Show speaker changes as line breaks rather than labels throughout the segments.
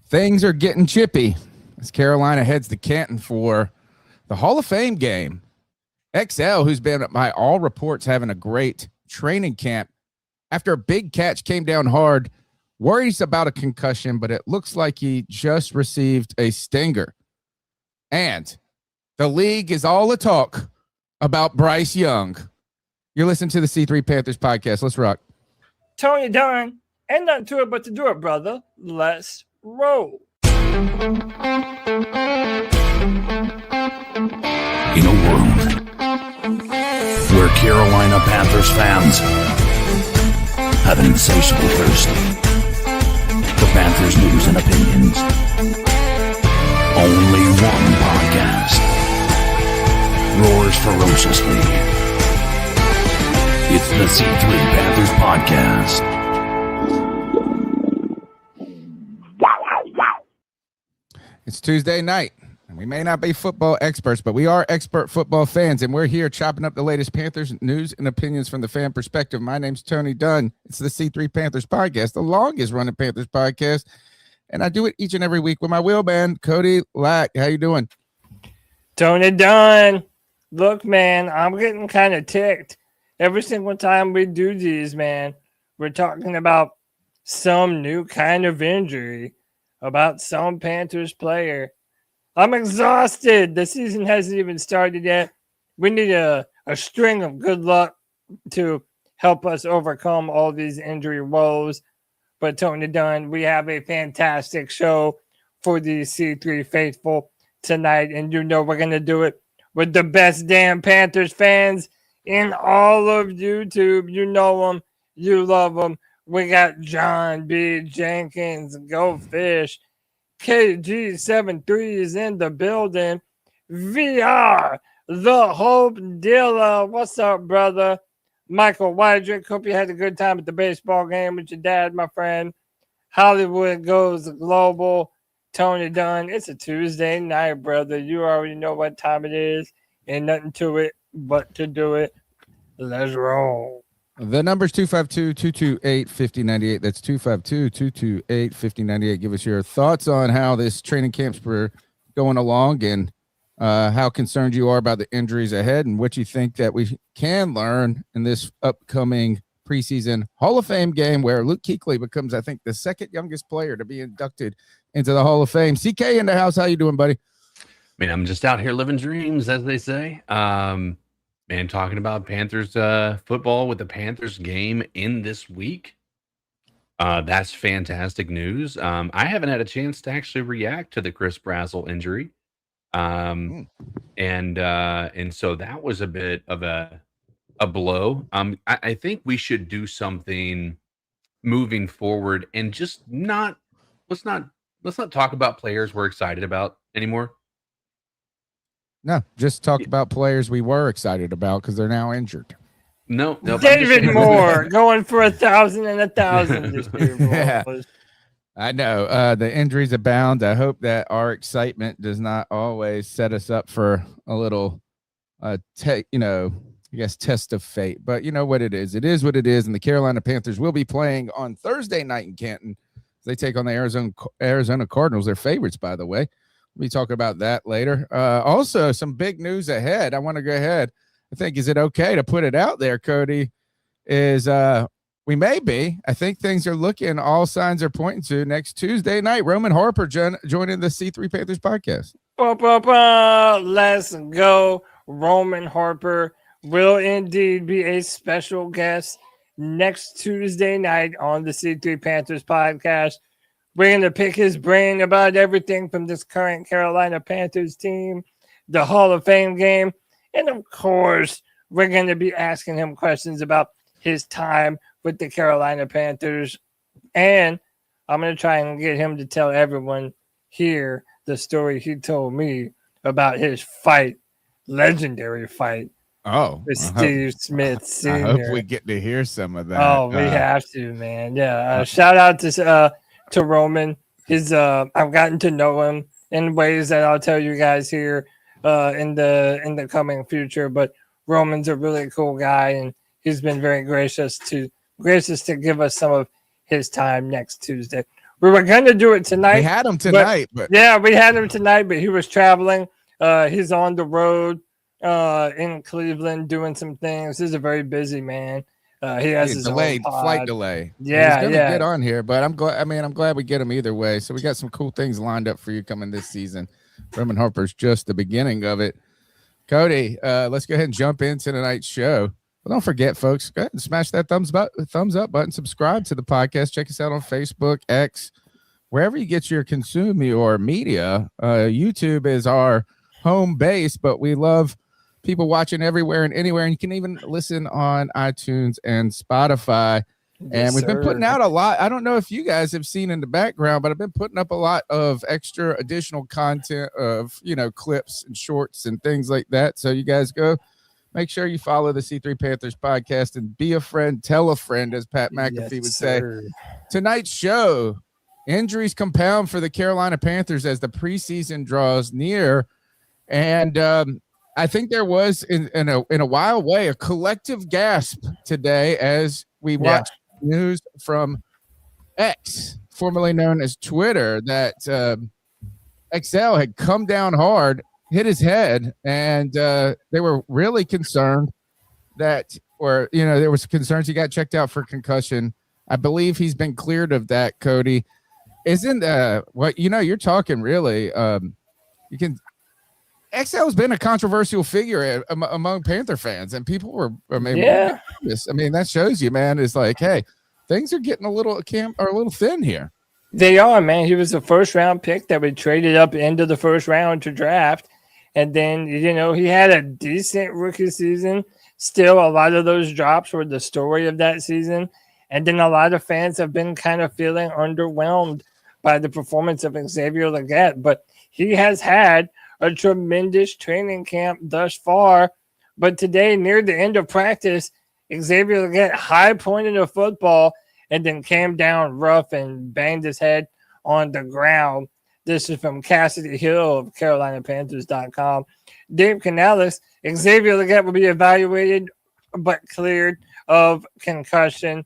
Things are getting chippy as Carolina heads to Canton for the Hall of Fame game. XL, who's been by all reports having a great training camp, after a big catch came down hard, worries about a concussion, but it looks like he just received a stinger. And the league is all a talk about Bryce Young. You're listening to the C3 Panthers podcast. Let's rock.
Tony Dunn, ain't nothing to it but to do it, brother. Let's roll.
In a world where Carolina Panthers fans have an insatiable thirst for Panthers news and opinions, only one podcast roars ferociously. It's the C3 Panthers Podcast.
It's Tuesday night, and we may not be football experts, but we are expert football fans, and we're here chopping up the latest Panthers news and opinions from the fan perspective. My name's Tony Dunn. It's the C3 Panthers Podcast, the longest running Panthers podcast, and I do it each and every week with my wheel band, Cody Lack. How you doing?
Tony Dunn. Look, man, I'm getting kind of ticked. Every single time we do these, man, we're talking about some new kind of injury, about some Panthers player. I'm exhausted. The season hasn't even started yet. We need a string of good luck to help us overcome all these injury woes. But Tony Dunn, we have a fantastic show for the C3 faithful tonight, and you know we're going to do it with the best damn Panthers fans in all of YouTube. You know them. You love them. We got John B. Jenkins, Go Fish. KG73 is in the building. VR, the Hope Dealer. What's up, brother? Michael Wydrick. Hope you had a good time at the baseball game with your dad, my friend. Hollywood goes global. Tony Dunn. It's a Tuesday night, brother. You already know what time it is. Ain't nothing to it but to do it. Let's roll.
The number's 252-228-5098. That's 252-228-5098. Give us your thoughts on how this training camps were going along and how concerned you are about the injuries ahead and what you think that we can learn in this upcoming preseason Hall of Fame game where Luke Kuechly becomes, I think, the second youngest player to be inducted into the Hall of Fame. CK in the house. How you doing, buddy?
Man, I'm just out here living dreams, as they say. Man, talking about Panthers football with the Panthers game in this week. That's fantastic news. I haven't had a chance to actually react to the Chris Brazzell injury. And so that was a bit of a blow. I think we should do something moving forward and just let's not talk about players we're excited about anymore.
No, just talk about players we were excited about because they're now injured.
No,
David Moore going for 1,000 and 1,000 this year.
Yeah, I know the injuries abound. I hope that our excitement does not always set us up for a little, test of fate. But you know what it is. It is what it is. And the Carolina Panthers will be playing on Thursday night in Canton. They take on the Arizona Cardinals. They're favorites, by the way. We talk about that later. Also, some big news ahead. I want to go ahead. I think, is it okay to put it out there, Cody? Is we may be. I think things are looking, all signs are pointing to next Tuesday night. Roman Harper joining the C3 Panthers podcast.
Let's go. Roman Harper will indeed be a special guest next Tuesday night on the C3 Panthers podcast. We're going to pick his brain about everything from this current Carolina Panthers team, the Hall of Fame game, and of course, we're going to be asking him questions about his time with the Carolina Panthers. And I'm going to try and get him to tell everyone here the story he told me about his legendary fight. With Steve Smith Sr.
I hope we get to hear some of that.
Oh, we have to, man. Yeah. Shout out to Roman. I've gotten to know him in ways that I'll tell you guys here in the coming future. But Roman's a really cool guy, and he's been very gracious to give us some of his time next Tuesday. We were going to do it tonight.
We had him tonight, but
yeah, we had him tonight, but he was traveling. He's on the road in Cleveland doing some things. He's a very busy man. He has his
delayed
own pod.
flight delay.
Yeah,
he's gonna get on here, but I'm glad. I mean, I'm glad we get him either way. So we got some cool things lined up for you coming this season. Roman Harper's just the beginning of it. Cody, let's go ahead and jump into tonight's show. But don't forget, folks, go ahead and smash that thumbs up button. Subscribe to the podcast. Check us out on Facebook, X, wherever you get your consume your media. YouTube is our home base, but we love people watching everywhere and anywhere, and you can even listen on iTunes and Spotify. And we've been putting out a lot. I don't know if you guys have seen in the background, but I've been putting up a lot of extra additional content of, clips and shorts and things like that. So you guys go make sure you follow the C3 Panthers podcast and be a friend, tell a friend, as Pat McAfee would say. Tonight's show, injuries compound for the Carolina Panthers as the preseason draws near. And, I think there was in a wild way a collective gasp today as we watched news from X, formerly known as Twitter, that XL had come down hard, hit his head, and they were really concerned that, there was concerns he got checked out for concussion. I believe he's been cleared of that, Cody. Isn't you're talking really, you can. XL's been a controversial figure among Panther fans, and people were nervous. I mean, that shows you, man, is like, hey, things are getting a little thin here.
They are, man. He was a first-round pick that we traded up into the first round to draft, and then, he had a decent rookie season. Still, a lot of those drops were the story of that season, and then a lot of fans have been kind of feeling underwhelmed by the performance of Xavier Legette, but he has had a tremendous training camp thus far. But today, near the end of practice, Xavier Legette high-pointed a football and then came down rough and banged his head on the ground. This is from Cassidy Hill of CarolinaPanthers.com. Dave Canales, Xavier Legette will be evaluated but cleared of concussion.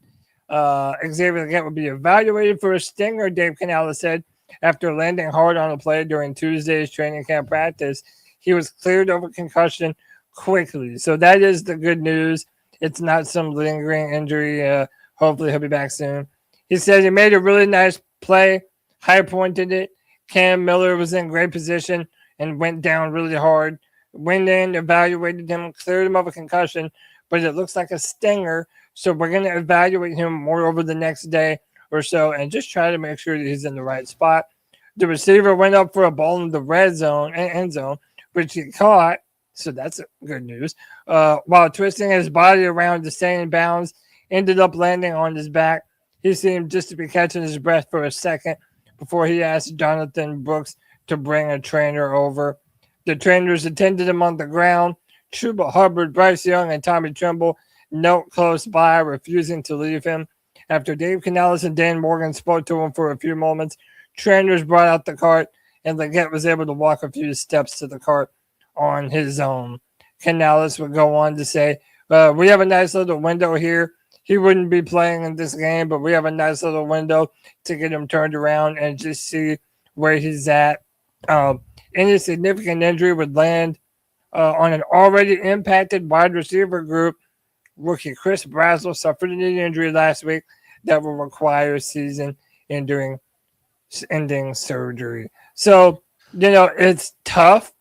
Xavier Legette will be evaluated for a stinger, Dave Canales said. After landing hard on a play during Tuesday's training camp practice, he was cleared of a concussion quickly. So that is the good news. It's not some lingering injury. Hopefully he'll be back soon. He said he made a really nice play, high-pointed it. Cam Miller was in great position and went down really hard. Went in, evaluated him, cleared him of a concussion, but it looks like a stinger. So we're going to evaluate him more over the next day or so and just try to make sure that he's in the right spot. The receiver went up for a ball in the red zone and end zone, which he caught. So that's good news. While twisting his body around to stay in bounds, ended up landing on his back. He seemed just to be catching his breath for a second before he asked Jonathan Brooks to bring a trainer over. The trainers attended him on the ground. Chuba Hubbard, Bryce Young, and Tommy Tremble knelt close by, refusing to leave him. After Dave Canales and Dan Morgan spoke to him for a few moments, trainers brought out the cart, and Legette was able to walk a few steps to the cart on his own. Canales would go on to say, we have a nice little window here. He wouldn't be playing in this game, but we have a nice little window to get him turned around and just see where he's at. Any significant injury would land on an already impacted wide receiver group. Rookie Chris Brazzell suffered a knee injury last week that will require season-ending surgery. So, it's tough,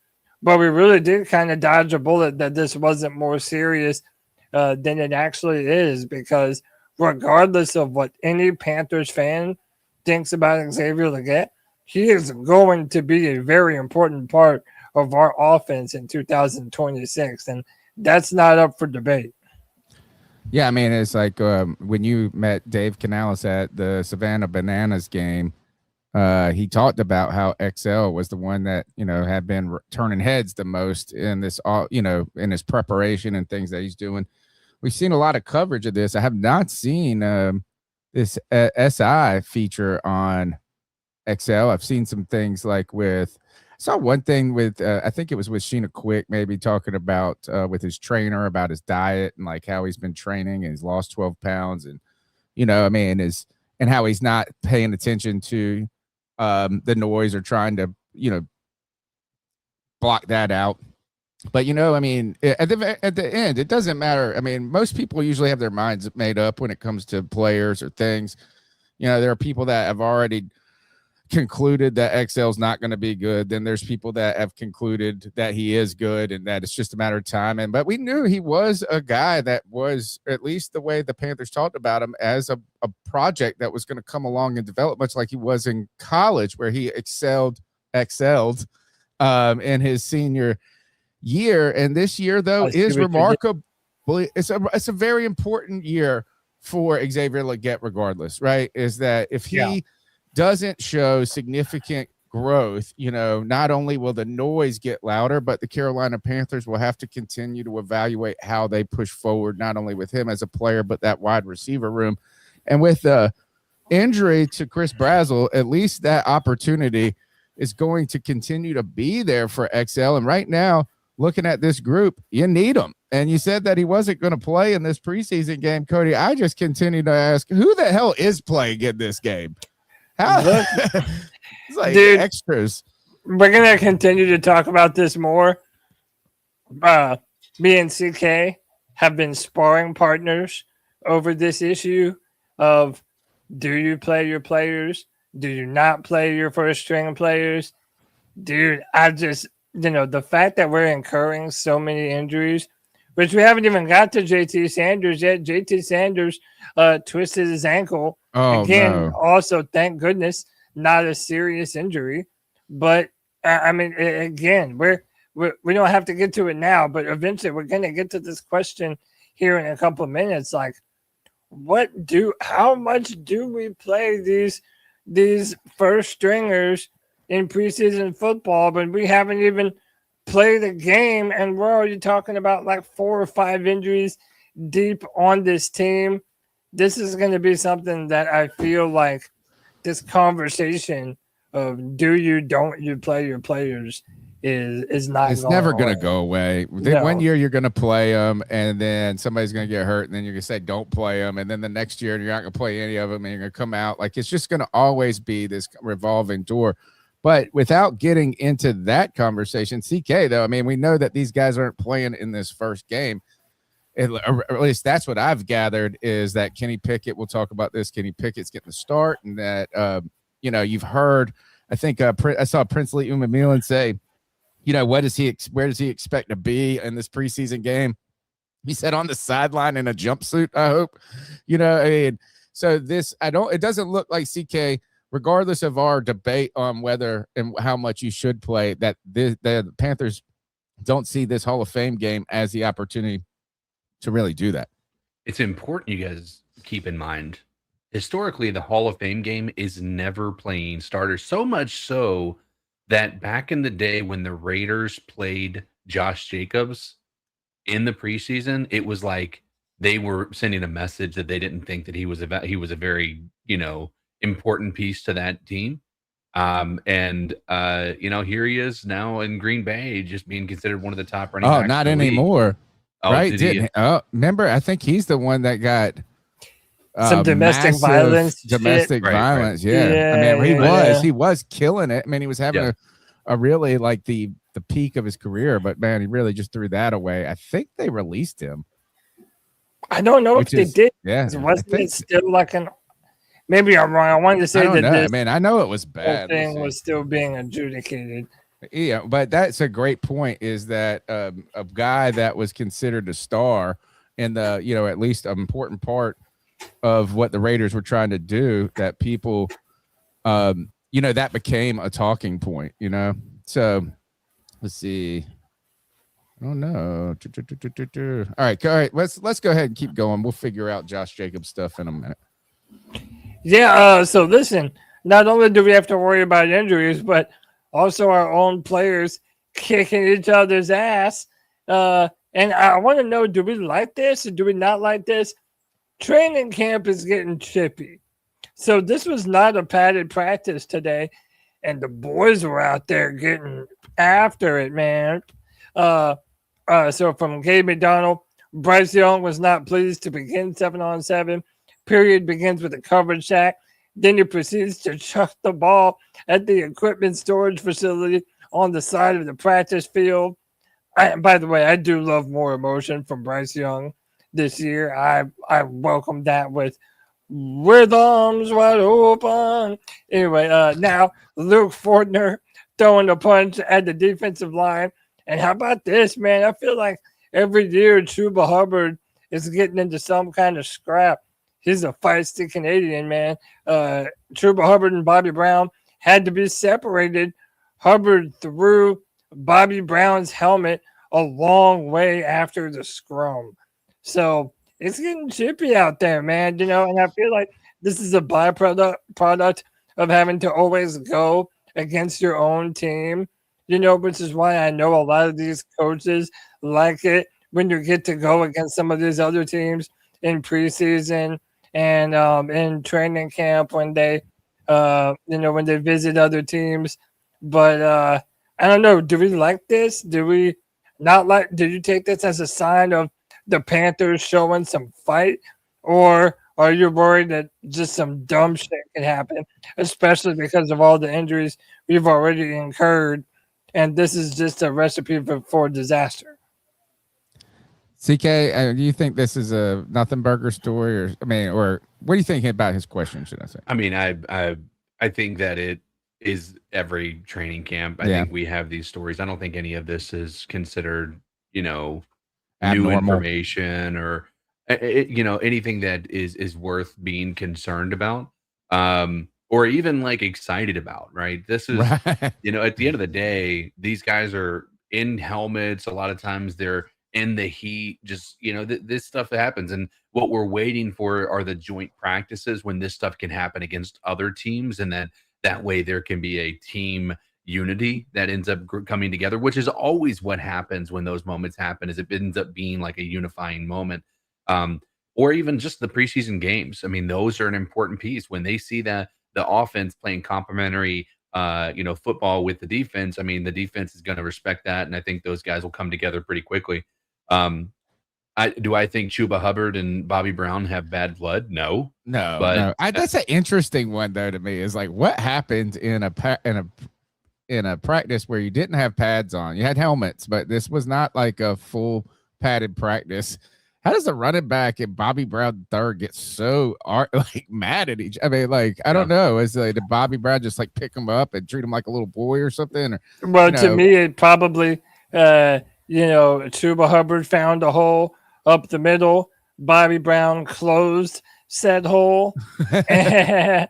but we really did kind of dodge a bullet that this wasn't more serious than it actually is, because regardless of what any Panthers fan thinks about Xavier Legette, he is going to be a very important part of our offense in 2026, and that's not up for debate.
Yeah, I mean, it's like when you met Dave Canales at the Savannah Bananas game, he talked about how XL was the one that, had been turning heads the most in this, in his preparation and things that he's doing. We've seen a lot of coverage of this. I have not seen this SI feature on XL. I've seen some things like I saw one thing with, I think it was with Sheena Quick, maybe talking about with his trainer about his diet and like how he's been training and he's lost 12 pounds. And, is and how he's not paying attention to the noise or trying to, block that out. But, I mean, at the end, it doesn't matter. I mean, most people usually have their minds made up when it comes to players or things. There are people that have already concluded that XL's not going to be good. Then there's people that have concluded that he is good and that it's just a matter of time. But we knew he was a guy that was, at least the way the Panthers talked about him, as a project that was going to come along and develop, much like he was in college, where he excelled in his senior year. And this year, though, is remarkable. It's a very important year for Xavier Legette, regardless, right? Is that if he doesn't show significant growth, not only will the noise get louder, but the Carolina Panthers will have to continue to evaluate how they push forward, not only with him as a player, but that wide receiver room. And with the injury to Chris Brazzell, at least that opportunity is going to continue to be there for XL. And right now, looking at this group, you need him. And you said that he wasn't going to play in this preseason game, Cody. I just continue to ask, who the hell is playing in this game? How? It's like, dude, extras.
We're going to continue to talk about this more. Me and CK have been sparring partners over this issue of, do you play your players? Do you not play your first string players? Dude, I just, the fact that we're incurring so many injuries, which we haven't even got to JT Sanders yet. JT Sanders twisted his ankle. Also, thank goodness, not a serious injury. But, I mean, again, we don't have to get to it now, but eventually we're going to get to this question here in a couple of minutes. Like, how much do we play these first stringers in preseason football, but we haven't even played a game, and we're already talking about like 4 or 5 injuries deep on this team? This is going to be something that I feel like this conversation of don't you play your players is not.
It's never going to go away. No. One year you're going to play them, and then somebody's going to get hurt, and then you're going to say don't play them, and then the next year you're not going to play any of them, and you're going to come out like it's just going to always be this revolving door. But without getting into that conversation, CK, though, I mean, we know that these guys aren't playing in this first game. Or at least that's what I've gathered, is that Kenny Pickett, we'll talk about this, Kenny Pickett's getting the start, and that, you've heard, I think I saw Princely Umamulan say, where does he expect to be in this preseason game? He said on the sideline in a jumpsuit, I hope, so it doesn't look like, CK, regardless of our debate on whether and how much you should play, that the Panthers don't see this Hall of Fame game as the opportunity to really do that.
It's important you guys keep in mind, historically, the Hall of Fame game is never playing starters, so much so that back in the day when the Raiders played Josh Jacobs in the preseason, it was like they were sending a message that they didn't think that he was a very, important piece to that team. Here he is now in Green Bay, just being considered one of the top running backs.
Oh, not anymore. Right? Remember, I think he's the one that got
some domestic violence.
Violence, yeah. I mean, he was killing it. I mean, he was having a really like the peak of his career, but man, he really just threw that away. I think they released him.
I don't know if they did. Yeah, wasn't it still like an? Maybe I'm wrong. I wanted to say that.
I mean, I know it was bad.
The thing was still being adjudicated.
Yeah, but that's a great point. Is that a guy that was considered a star in the at least an important part of what the Raiders were trying to do, that people, that became a talking point. So let's see. Oh no! All right. Let's go ahead and keep going. We'll figure out Josh Jacobs stuff in a minute.
Yeah. So listen, not only do we have to worry about injuries, but also our own players kicking each other's ass. And I want to know: do we like this or do we not like this? Training camp is getting chippy. So this was not a padded practice today, and the boys were out there getting after it, man. So from Gabe McDonald, Bryce Young was not pleased to begin 7-on-7. Period begins with a coverage sack Then he proceeds to chuck the ball at the equipment storage facility on the side of the practice field. By the way, I do love more emotion from Bryce Young this year. I welcome that with arms wide open. Anyway, now Luke Fortner throwing a punch at the defensive line. And how about this, man? I feel like every year Chuba Hubbard is getting into some kind of scrap. He's a feisty Canadian, man. Chuba Hubbard and Bobby Brown had to be separated. Hubbard threw Bobby Brown's helmet a long way after the scrum. So it's getting chippy out there, man. And I feel like this is a byproduct of having to always go against your own team, which is why I know a lot of these coaches like it when you get to go against some of these other teams in preseason and in training camp when they, when they visit other teams. But I don't know. Do we like this? Do we not like? Do you take this as a sign of the Panthers showing some fight, or are you worried that just some dumb shit can happen, especially because of all the injuries we've already incurred, and this is just a recipe for disaster?
CK, do you think this is a nothing burger story, or what do you think about his question? Should I say?
I mean, I think that it is every training camp. I think we have these stories. I don't think any of this is considered, abnormal. New information or anything that is worth being concerned about, or even like excited about. Right? This is right. At the end of the day, these guys are in helmets. A lot of times they're in the heat, just this stuff happens, and what we're waiting for are the joint practices when this stuff can happen against other teams, and that way there can be a team unity that ends up coming together, which is always what happens when those moments happen, is it ends up being like a unifying moment, or even just the preseason games. I mean, those are an important piece when they see that the offense playing complementary football with the defense. I mean, the defense is going to respect that, and I think those guys will come together pretty quickly. I think Chuba Hubbard and Bobby Brown have bad blood? No. But
that's an interesting one though to me. Is like what happened in a practice where you didn't have pads on. You had helmets, but this was not like a full padded practice. How does the running back and Bobby Brown third get so mad at each? I mean, I don't know. Is did Bobby Brown just pick him up and treat him like a little boy or something? Or,
to me, it probably Chuba Hubbard found a hole up the middle. Bobby Brown closed said hole, and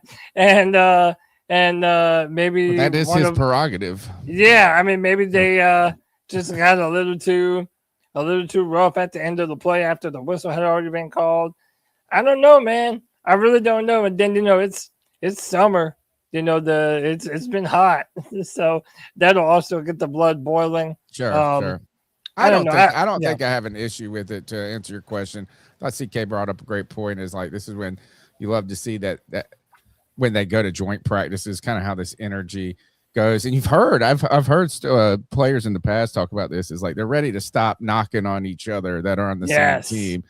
maybe
that is his prerogative.
Yeah, I mean, maybe they just got a little too rough at the end of the play after the whistle had already been called. I don't know, man. I really don't know. And then it's summer. It's been hot, so that'll also get the blood boiling.
Sure. I don't think I have an issue with it. To answer your question, I thought CK brought up a great point. Is this is when you love to see that when they go to joint practices, kind of how this energy goes. And I've heard players in the past talk about this. Is they're ready to stop knocking on each other that are on the same team,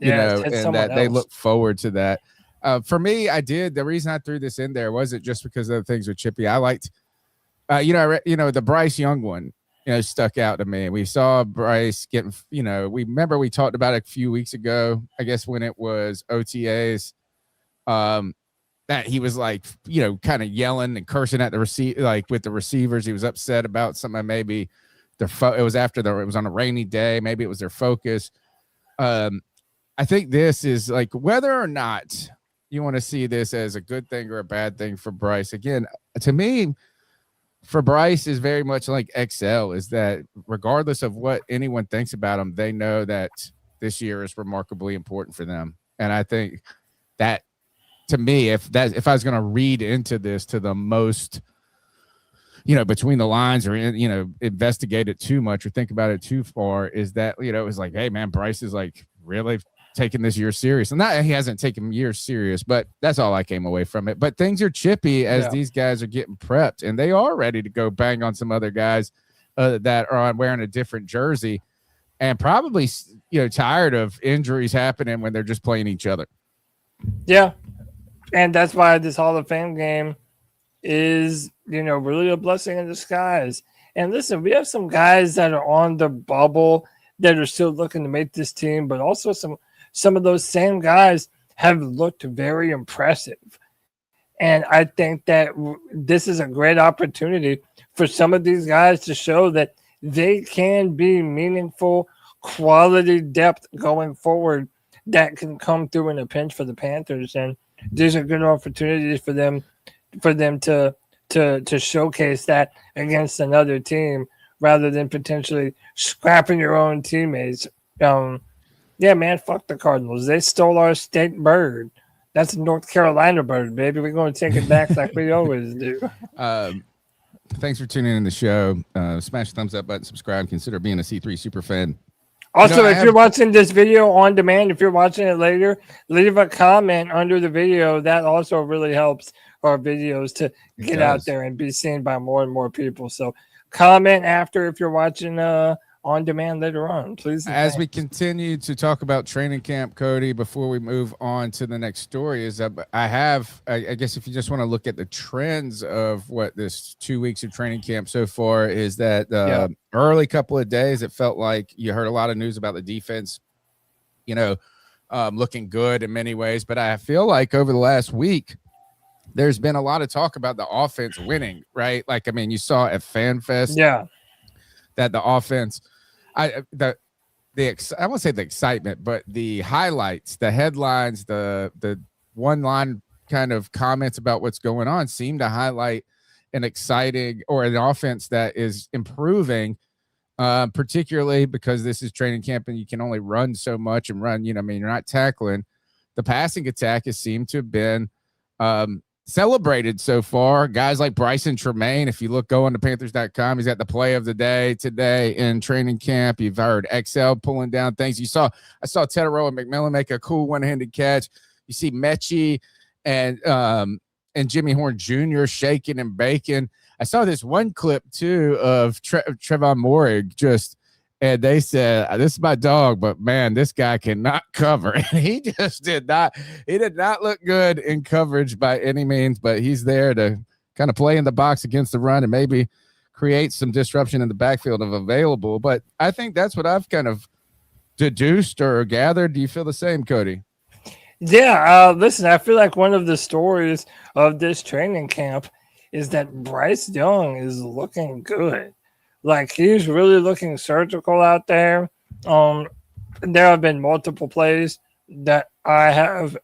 and that they look forward to that. For me, the reason I threw this in there wasn't just because of the things with Chippy. I liked, the Bryce Young one, stuck out to me. We saw Bryce getting, we talked about it a few weeks ago, I guess when it was OTAs, that he was kind of yelling and cursing at the with the receivers. He was upset about something. Maybe it was it was on a rainy day. Maybe it was their focus. I think this is whether or not you want to see this as a good thing or a bad thing for Bryce. Again, to me, for Bryce is very much like XL, is that regardless of what anyone thinks about him, they know that this year is remarkably important for them. And I think that, to me, if I was going to read into this to the most, between the lines or, investigate it too much or think about it too far, is that, it was hey man, Bryce is really taking this year serious. And not he hasn't taken years serious, but that's all I came away from it. But things are chippy as these guys are getting prepped, and they are ready to go bang on some other guys that are wearing a different jersey, and probably tired of injuries happening when they're just playing each other.
Yeah, And that's why this Hall of Fame game is, really a blessing in disguise. And listen, we have some guys that are on the bubble that are still looking to make this team, but also some of those same guys have looked very impressive. And I think that this is a great opportunity for some of these guys to show that they can be meaningful, quality depth going forward that can come through in a pinch for the Panthers. And these are good opportunities for them to showcase that against another team rather than potentially scrapping your own teammates. Yeah, man, fuck the Cardinals. They stole our state bird. That's a North Carolina bird, baby. We're going to take it back like we always do.
Thanks for tuning in the show. Smash the thumbs up button, subscribe, consider being a C3 super fan.
Also, if you're watching this video on demand, if you're watching it later, leave a comment under the video. That also really helps our videos to get out there and be seen by more and more people. So comment after if you're watching on demand later on, please.
As we continue to talk about training camp, Cody, before we move on to the next story, is that I guess if you just want to look at the trends of what this 2 weeks of training camp so far is that early couple of days, it felt like you heard a lot of news about the defense, looking good in many ways. But I feel like over the last week, there's been a lot of talk about the offense winning, right? Like, I mean, you saw at FanFest that the offense, I won't say the excitement, but the highlights, the headlines, the one line kind of comments about what's going on seem to highlight an exciting or an offense that is improving, particularly because this is training camp and you can only run so much and run, you're not tackling. The passing attack has seemed to have been celebrated so far. Guys like Bryson Tremaine, if you go on to Panthers.com, he's got the play of the day today in training camp. You've heard XL pulling down things. I saw Teterow and McMillan make a cool one-handed catch. You see Mechie and Jimmy Horn Jr. shaking and baking. I saw this one clip too of Trevon Moehrig and they said, this is my dog, but man, this guy cannot cover. And he did not look good in coverage by any means, but he's there to kind of play in the box against the run and maybe create some disruption in the backfield of available. But I think that's what I've kind of deduced or gathered. Do you feel the same, Cody?
Yeah. Listen, I feel like one of the stories of this training camp is that Bryce Young is looking good. Like, he's really looking surgical out there. There have been multiple plays that I have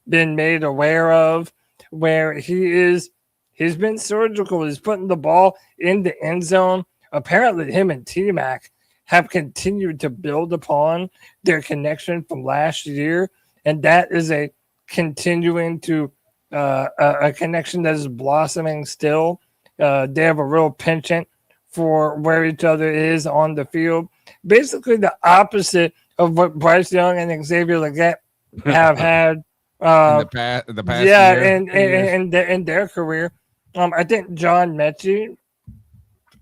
been made aware of where he's been surgical. He's putting the ball in the end zone. Apparently, him and T-Mac have continued to build upon their connection from last year, and that is a continuing to a connection that is blossoming still. They have a real penchant for where each other is on the field. Basically the opposite of what Bryce Young and Xavier Legette have had
in the past year,
in their career. I think John Mechie,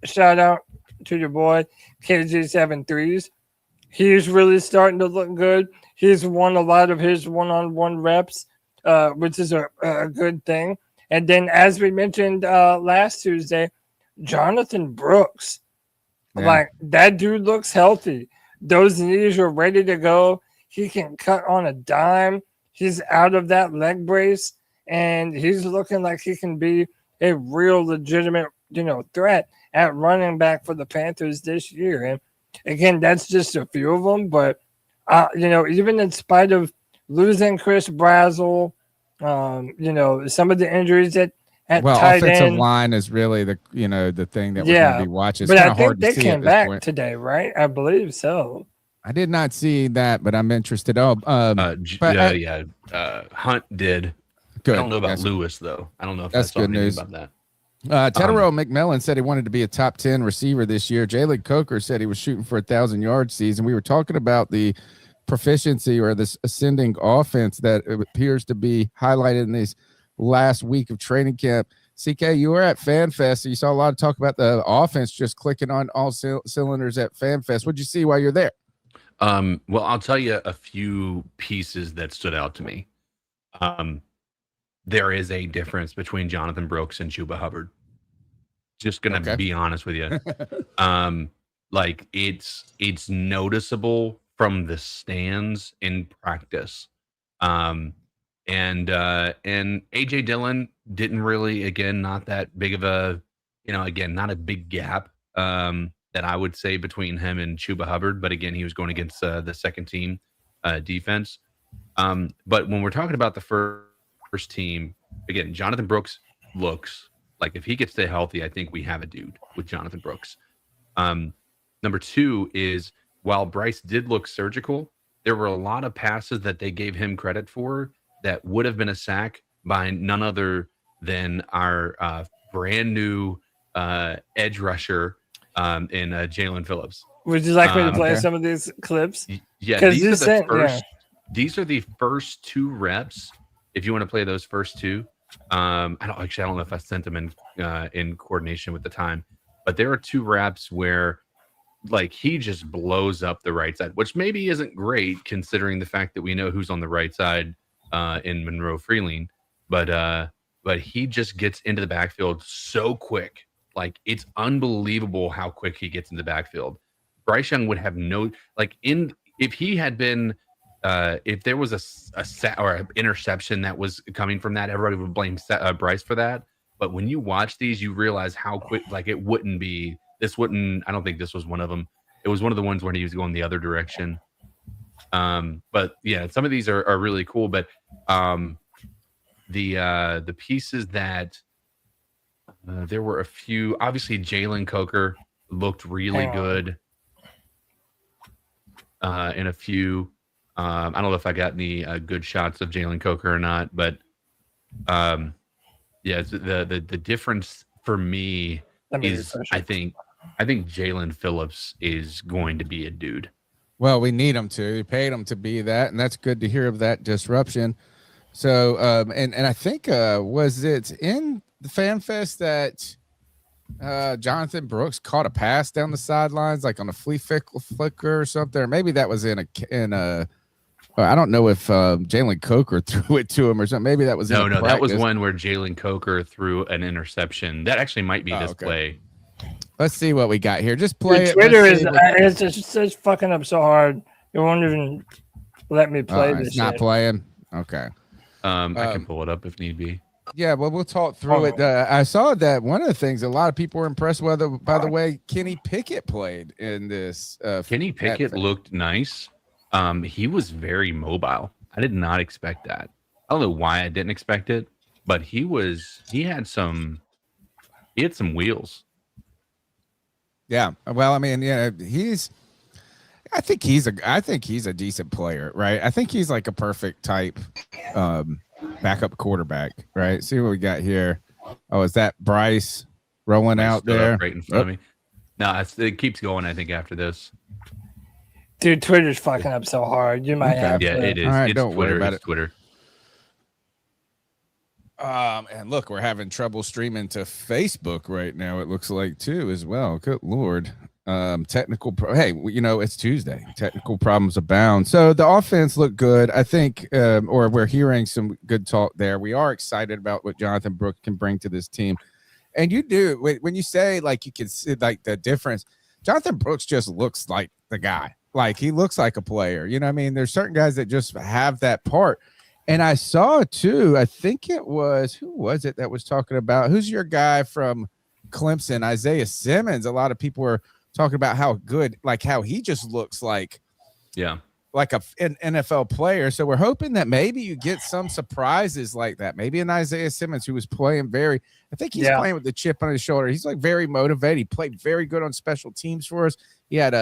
shout out to your boy KG73s. He's really starting to look good. He's won a lot of his one-on-one reps, which is a good thing. And then, as we mentioned last Tuesday, Jonathan Brooks, like, that dude looks healthy. Those knees are ready to go. He can cut on a dime. He's out of that leg brace, and he's looking like he can be a real legitimate, threat at running back for the Panthers this year. And again, that's just a few of them. But even in spite of losing Chris Brazzell, some of the injuries at tight
offensive
end
line is really the thing that we're going to be watching. It's
but
kind
I
of hard
think
to see
they came
at this
back
point.
today, right? I believe so.
I did not see that, but I'm interested. Hunt
did.
Good.
I don't know about Lewis though. I don't know if
that's good news
about that.
Teterow McMillan said he wanted to be a top 10 receiver this year. Jalen Coker said he was shooting for 1,000-yard season. We were talking about the proficiency or this ascending offense that appears to be highlighted in this last week of training camp. CK, you were at FanFest, so you saw a lot of talk about the offense just clicking on all cylinders at FanFest. What'd you see while you're there?
Well, I'll tell you a few pieces that stood out to me. there is a difference between Jonathan Brooks and Chuba Hubbard. Just gonna be honest with you. Like it's noticeable from the stands in practice. And AJ Dillon didn't really, again, not that big of a, again, not a big gap that I would say between him and Chuba Hubbard. But again, he was going against the second team defense. But when we're talking about the first team, again, Jonathan Brooks looks like, if he gets stay healthy, I think we have a dude with Jonathan Brooks. Number two is, while Bryce did look surgical, there were a lot of passes that they gave him credit for that would have been a sack by none other than our brand new edge rusher in Jalen Phillips.
Would you like me to play some of these clips?
Yeah, these are the first two reps. If you want to play those first two, I don't know if I sent them in coordination with the time, but there are two reps where, like, he just blows up the right side, which maybe isn't great considering the fact that we know who's on the right side in Monroe Freeling, but he just gets into the backfield so quick. Like, it's unbelievable how quick he gets in the backfield. Bryce Young would have if he had been if there was a set or an interception that was coming from that, everybody would blame Bryce for that. But when you watch these, you realize how quick, like, it wouldn't be. I don't think this was one of them. It was one of the ones where he was going the other direction. But yeah, some of these are really cool. But the pieces that there were a few. Obviously, Jalen Coker looked really good in a few. I don't know if I got any good shots of Jalen Coker or not, but yeah, the difference for me is I think Jalen Phillips is going to be a dude.
Well, we need him to. We paid him to be that, and that's good to hear of that disruption. So, and I think was it in the Fan Fest that Jonathan Brooks caught a pass down the sidelines, like on a flea flicker or something, or maybe that was in a. I don't know if Jalen Coker threw it to him or something. Maybe that was
no. That was one where Jalen Coker threw an interception. That actually might be this play.
Let's see what we got here. Just play it.
Twitter it's fucking up so hard. It won't even let me play this.
It's not playing. Okay.
I can pull it up if need be.
Yeah, well, we'll talk through it. I saw that one of the things a lot of people were impressed with, by the way, Kenny Pickett played in this.
Kenny Pickett looked nice. He was very mobile. I did not expect that. I don't know why I didn't expect it, but he had some wheels.
Yeah. Well, I mean, yeah, I think he's a decent player, right? I think he's like a perfect type backup quarterback, right? See what we got here. Oh, is that Bryce rolling out there?
Right in front of me. No, it keeps going, I think, after this.
Dude, Twitter's fucking up so hard. You might have to.
Yeah, it is.
All right,
it's
don't
Twitter.
worry about
it's Twitter.
And look, we're having trouble streaming to Facebook right now. It looks like too as well. Good Lord. Hey, it's Tuesday. Technical problems abound. So the offense looked good. I think, or we're hearing some good talk there. We are excited about what Jonathan Brooks can bring to this team. And you do, when you say, like, you can see like the difference, Jonathan Brooks just looks like the guy. Like, he looks like a player. You know what I mean? There's certain guys that just have that part. And I saw too, I think it was, who was it that was talking about, who's your guy from Clemson, Isaiah Simmons? A lot of people were talking about how good, like how he just looks like, like an NFL player. So we're hoping that maybe you get some surprises like that. Maybe an Isaiah Simmons who was playing I think he's playing with the chip on his shoulder. He's like very motivated. He played very good on special teams for us. He had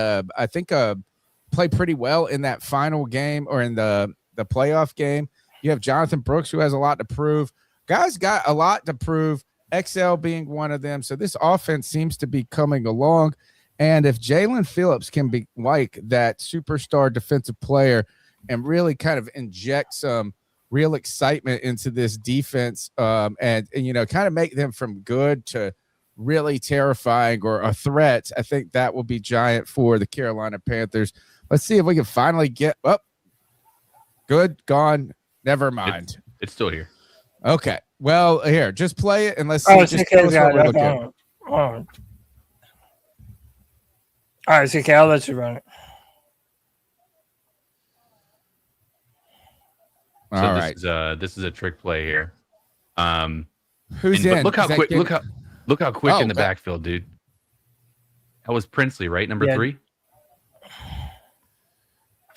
played pretty well in that final game or in the playoff game. You have Jonathan Brooks, who has a lot to prove. Guys got a lot to prove, XL being one of them. So this offense seems to be coming along. And if Jalen Phillips can be like that superstar defensive player and really kind of inject some real excitement into this defense and kind of make them from good to really terrifying or a threat, I think that will be giant for the Carolina Panthers. Let's see if we can finally get up. Good, gone. Never mind.
It's still here.
Okay. Well, here, just play it and let's see.
Oh,
Just tell
CK's
us what
got
we're
it.
looking at.
Oh. All right, CK, I'll let you run it.
So
All
this
right.
is this is a trick play here.
Who's
but
in?
look how
Is that
quick
kid-
look how quick
Oh,
in the
okay.
backfield, dude. That was Princely, right? Number
Yeah.
3.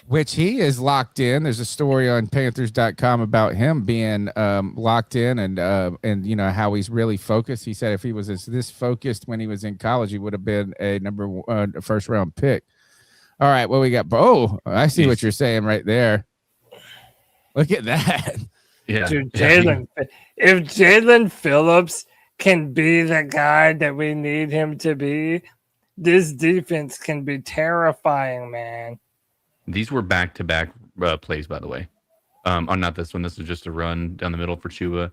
Which he is locked in. There's a story on Panthers.com about him being locked in and you know how he's really focused. He said if he was this focused when he was in college, he would have been a first round pick. All right, what we got? Oh, I see what you're saying right there. Look at that.
Yeah.
Dude,
Yeah.
Jalen. If Jalen Phillips can be the guy that we need him to be, this defense can be terrifying, man.
These were back-to-back plays, by the way. Oh, not this one. This was just a run down the middle for Chuba.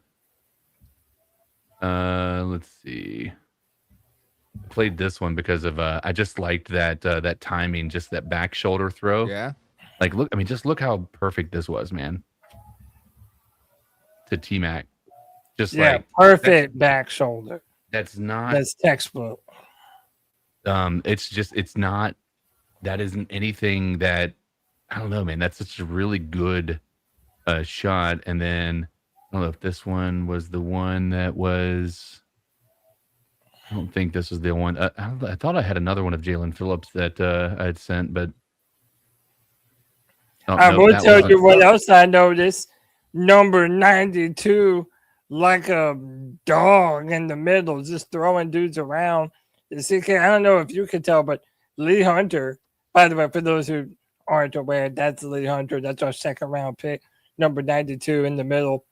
Let's see. I played this one because of I just liked that timing, just that back shoulder throw.
Yeah.
Like, look, I mean, just look how perfect this was, man. To T-Mac. Just like
perfect back shoulder.
that's not
That's textbook.
it's not, that isn't anything that, I don't know, man. That's such a really good shot. And then I don't know if this one was the one that was, I don't think this was the one. I thought I had another one of Jalen Phillips that I had sent, but
I will tell you what else I noticed. Number 92, like a dog in the middle, just throwing dudes around. CK, I don't know if you could tell, but Lee Hunter, by the way, for those who aren't aware, that's Lee Hunter. That's our second round pick, number 92 in the middle.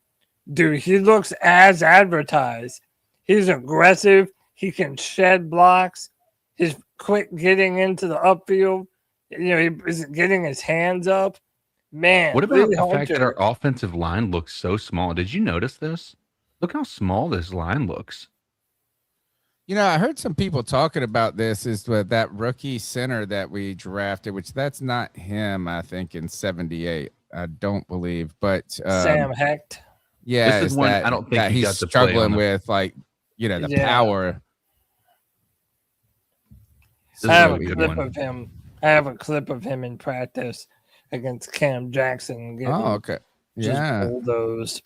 Dude, he looks as advertised. He's aggressive. He can shed blocks. He's quick getting into the upfield. You know, he is getting his hands up. Man,
what about
Lee
the fact that
Hunter,
our offensive line looks so small? Did you notice this? Look how small this line looks.
You know, I heard some people talking about this is that rookie center that we drafted, which that's not him, I think, in 78. I don't believe, but
Sam Hecht.
yeah,
This is one I don't think
that
he
he's
got to play on
struggling
the-
with, like, you know, the
Yeah.
power.
This
I
is
have
a
a
good
clip
one.
of him. I have a clip of him in practice against Cam Jackson. Getting
Oh, okay.
just
Yeah.
bulldozed.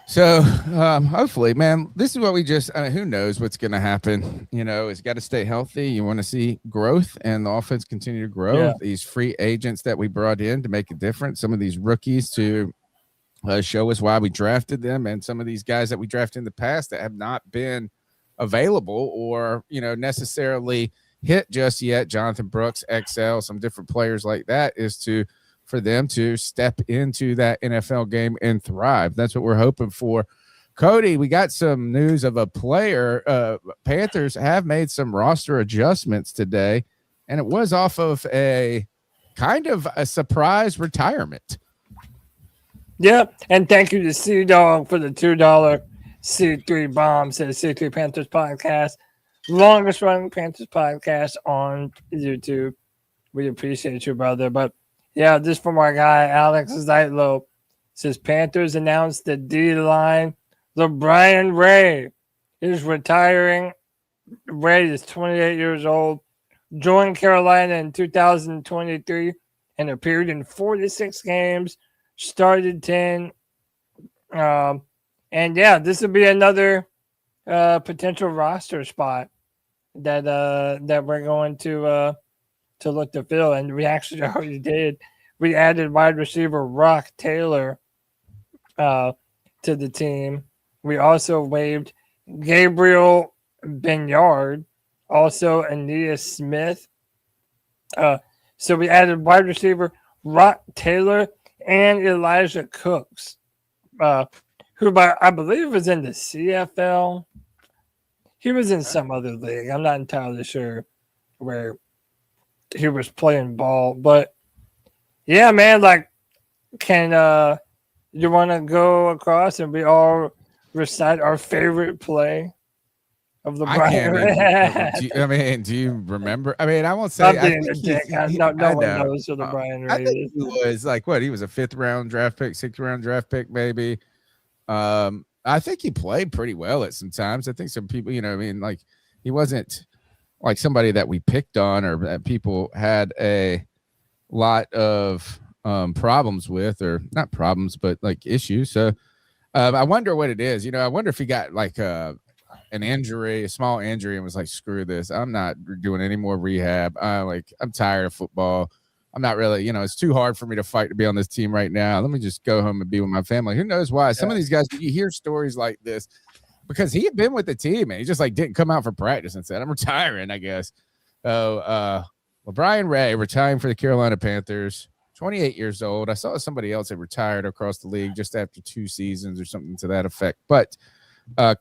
So hopefully, man, this is what we just, who knows what's going to happen. You know, it's got to stay healthy. You want to see growth and the offense continue to grow.
Yeah.
These free agents that we brought in to make a difference, some of these rookies to show us why we drafted them, and some of these guys that we drafted in the past that have not been available or, you know, necessarily hit just yet. Jonathan Brooks, XL, some different players like that, is for them to step into that NFL game and thrive. That's what we're hoping for. Cody, we got some news of a player. Panthers have made some roster adjustments today, and it was off of a kind of a surprise retirement.
Yep. And thank you to C Dog for the $2 C3 bomb, says C3 Panthers Podcast. Longest running Panthers podcast on YouTube. We appreciate you, brother. But yeah, this from our guy, Alex Zeitlo. Says Panthers announced the D-line. LeBron Ray is retiring. Ray is 28 years old. Joined Carolina in 2023 and appeared in 46 games. Started 10. And yeah, this would be another potential roster spot that we're going to look to fill. And we actually already did. We added wide receiver Rock Taylor to the team. We also waived Gabriel Benyard, also Aeneas Smith. So we added wide receiver Rock Taylor and Elijah Cooks, who I believe was in the CFL. He was in some other league. I'm not entirely sure where he was playing ball. But, yeah, man, like, can you want to go across and we all recite our favorite play of the Brian?
Do you remember? I mean, I won't say.
I'm being a dick. No one knows who the Brian
I
Ray
think
is.
he was like, what? He was a 5th round draft pick, 6th round draft pick, maybe. I think he played pretty well at some times. I think some people, like he wasn't like somebody that we picked on or that people had a lot of problems with, or not problems, but like issues. So I wonder what it is. I wonder if he got like an injury, a small injury, and was like, screw this. I'm not doing any more rehab. I'm tired of football. I'm not really, it's too hard for me to fight to be on this team right now. Let me just go home and be with my family. Who knows why? Some of these guys, you hear stories like this because he had been with the team and he just like didn't come out for practice and said, I'm retiring, I guess. So, Brian Ray retiring for the Carolina Panthers, 28 years old. I saw somebody else that retired across the league just after 2 seasons or something to that effect. But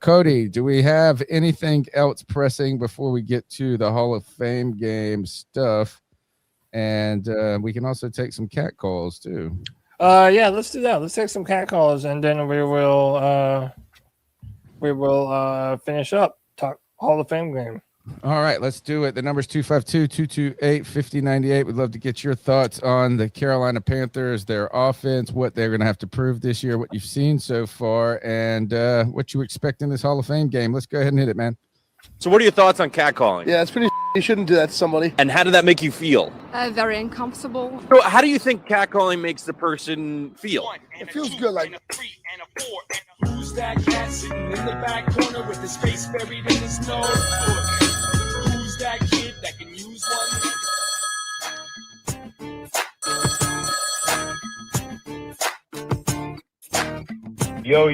Cody, do we have anything else pressing before we get to the Hall of Fame game stuff? And we can also take some cat calls too.
Yeah, let's do that. Let's take some cat calls, and then we will finish up talk Hall of Fame game.
All right, let's do it. The number's 252-228-5098. We'd love to get your thoughts on the Carolina Panthers, their offense, what they're going to have to prove this year, what you've seen so far, and what you expect in this Hall of Fame game. Let's go ahead and hit it, man.
So what are your thoughts on catcalling?
Yeah, it's pretty. You shouldn't do that to somebody.
And how did that make you feel?
Very uncomfortable.
So how do you think catcalling makes the person feel?
It feels good, like.
Who's that cat sitting in the back corner with his face buried in his nose? Who's that kid that can use one?
Yo,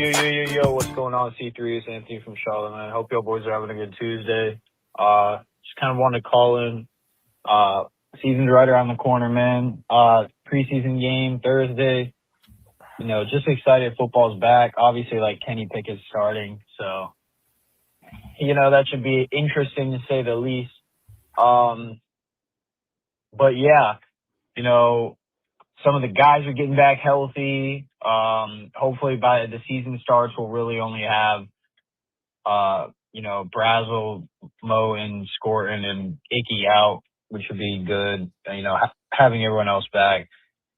what's going on, C3? It's Anthony from Charlotte, man. Hope y'all boys are having a good Tuesday. Just kind of wanted to call in. Season's right around the corner, man. Preseason game Thursday. Just excited football's back. Obviously, like, Kenny Pickett's starting, so, that should be interesting to say the least. But yeah, some of the guys are getting back healthy. Hopefully by the season starts, we'll really only have, Brazel, Mo, and Scorton and Icky out, which would be good, having everyone else back.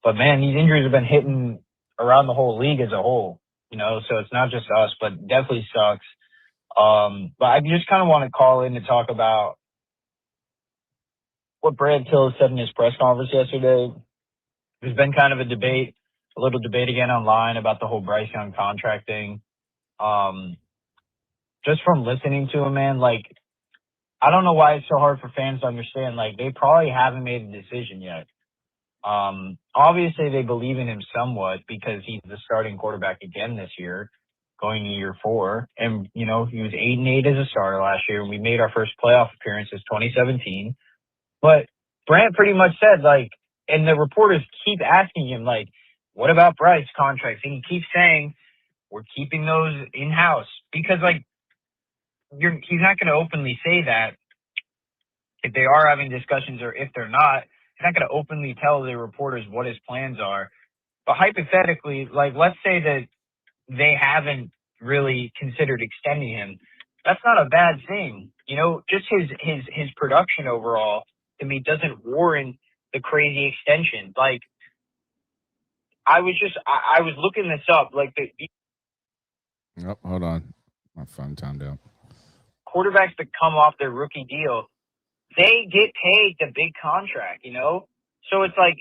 But, man, these injuries have been hitting around the whole league as a whole, so it's not just us, but definitely sucks. But I just kind of want to call in to talk about what Brad Till said in his press conference yesterday. There's been kind of a little debate again online about the whole Bryce Young contract thing. Just from listening to him, man, like, I don't know why it's so hard for fans to understand. Like, they probably haven't made a decision yet. Obviously they believe in him somewhat because he's the starting quarterback again this year, going to year 4. And, he was 8-8 as a starter last year, and we made our first playoff appearance in 2017. But Brant pretty much said, like, and the reporters keep asking him, like, what about Bryce contracts? And he keeps saying, we're keeping those in-house. Because, like, he's not going to openly say that if they are having discussions or if they're not. He's not going to openly tell the reporters what his plans are. But hypothetically, like, let's say that they haven't really considered extending him. That's not a bad thing. Just his production overall, to me, doesn't warrant the crazy extension. Like, I was looking this up. Like,
Oh, hold on. My phone timed out.
Quarterbacks that come off their rookie deal, they get paid the big contract, So it's like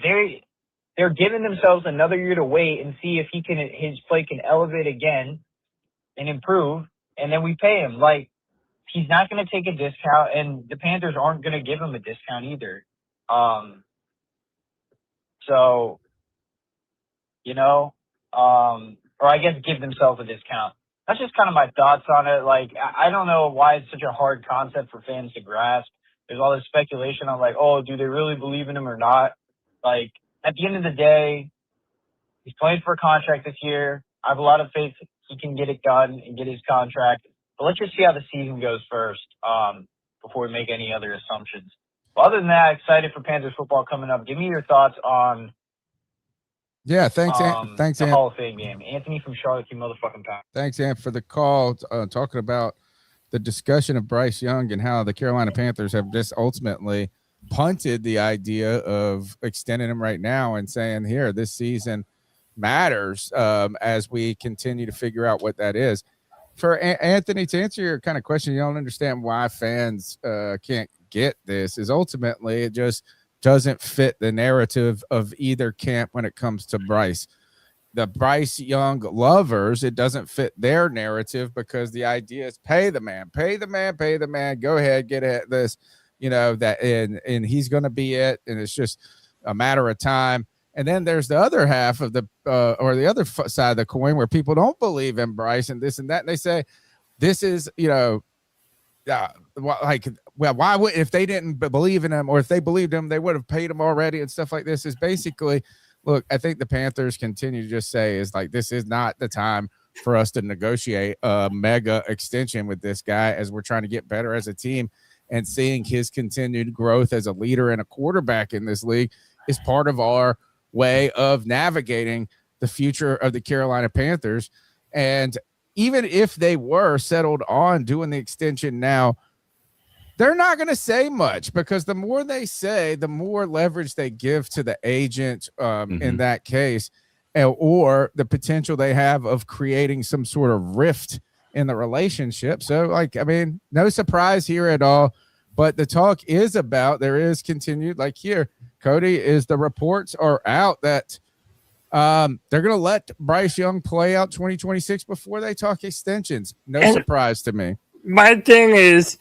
they're giving themselves another year to wait and see if his play can elevate again and improve, and then we pay him. Like, he's not going to take a discount, and the Panthers aren't going to give him a discount either. So, or I guess give themselves a discount. That's just kind of my thoughts on it. Like, I don't know why it's such a hard concept for fans to grasp. There's all this speculation on, like, oh, do they really believe in him or not? Like, at the end of the day, he's playing for a contract this year. I have a lot of faith he can get it done and get his contract. But let's just see how the season goes first before we make any other assumptions. But other than that, excited for Panthers football coming up. Give me your thoughts on
thanks,
the
Ant.
Hall of Fame game. Anthony from Charlotte, you motherfucking pound.
Thanks, Ant, for the call. Talking about the discussion of Bryce Young and how the Carolina Panthers have just ultimately punted the idea of extending him right now and saying, here, this season, matters as we continue to figure out what that is. For Anthony, to answer your kind of question, you don't understand why fans can't get this, is ultimately it just doesn't fit the narrative of either camp when it comes to Bryce. The Bryce Young lovers, it doesn't fit their narrative because the idea is pay the man, go ahead, get at this, that and he's going to be it, and it's just a matter of time. And then there's the other half of the or the other side of the coin where people don't believe in Bryce and this and that, and they say this is why would, if they didn't believe in him, or if they believed him, they would have paid him already and stuff like this. Is basically, look, I think the Panthers continue to just say is like, this is not the time for us to negotiate a mega extension with this guy as we're trying to get better as a team, and seeing his continued growth as a leader and a quarterback in this league is part of our way of navigating the future of the Carolina Panthers. And even if they were settled on doing the extension now, they're not going to say much, because the more they say, the more leverage they give to the agent in that case, or the potential they have of creating some sort of rift in the relationship. So, no surprise here at all. But the talk is about, there is continued, like here, Cody, is the reports are out that they're going to let Bryce Young play out 2026 before they talk extensions. No surprise to me.
My thing is,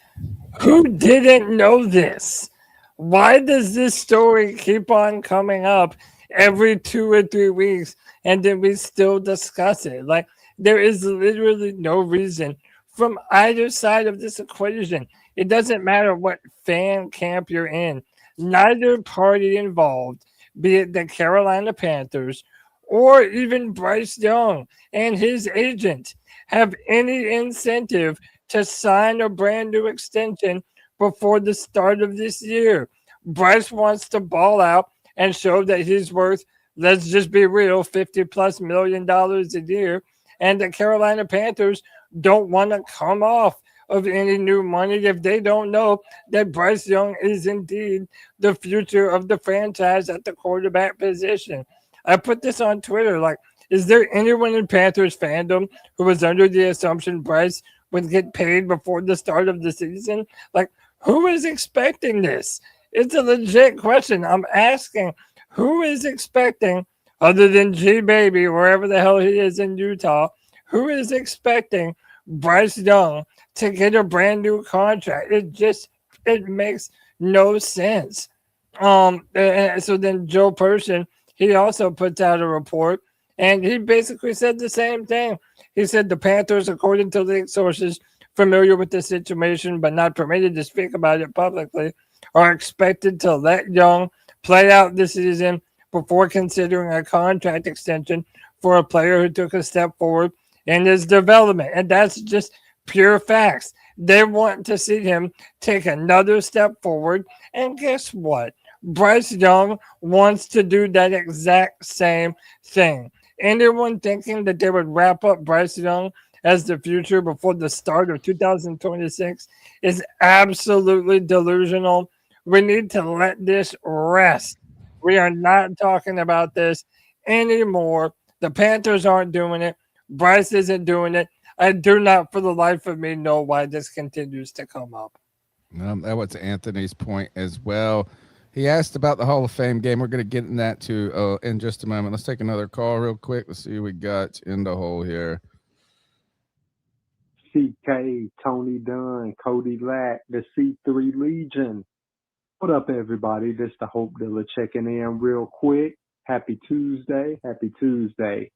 who didn't know this? Why does this story keep on coming up every 2 or 3 weeks, and then we still discuss it? Like, there is literally no reason from either side of this equation. It doesn't matter what fan camp you're in. Neither party involved, be it the Carolina Panthers or even Bryce Young and his agent, have any incentive to sign a brand new extension before the start of this year. Bryce wants to ball out and show that he's worth, let's just be real, $50+ million a year. And the Carolina Panthers don't want to come off of any new money if they don't know that Bryce Young is indeed the future of the franchise at the quarterback position. I put this on Twitter, like, is there anyone in Panthers fandom who was under the assumption Bryce would get paid before the start of the season? Like, who is expecting this? It's a legit question. I'm asking, who is expecting, other than G Baby, wherever the hell he is in Utah, who is expecting Bryce Young to get a brand new contract? It makes no sense. And so then Joe Person, he also puts out a report, and he basically said the same thing. He said the Panthers, according to league sources familiar with the situation but not permitted to speak about it publicly, are expected to let Young play out the season before considering a contract extension for a player who took a step forward in his development. And that's just pure facts. They want to see him take another step forward. And guess what? Bryce Young wants to do that exact same thing. Anyone thinking that they would wrap up Bryce Young as the future before the start of 2026 is absolutely delusional. We need to let this rest. We are not talking about this anymore. The Panthers aren't doing it. Bryce isn't doing it. I do not, for the life of me, know why this continues to come up.
That was Anthony's point as well. He asked about the Hall of Fame game. We're going to get in that too in just a moment. Let's take another call real quick. Let's see who we got in the hole here.
CK, Tony Dunn, Cody Lack, the C3 Legion. What up, everybody? This is the Hope Dealer checking in real quick. Happy Tuesday. Happy Tuesday.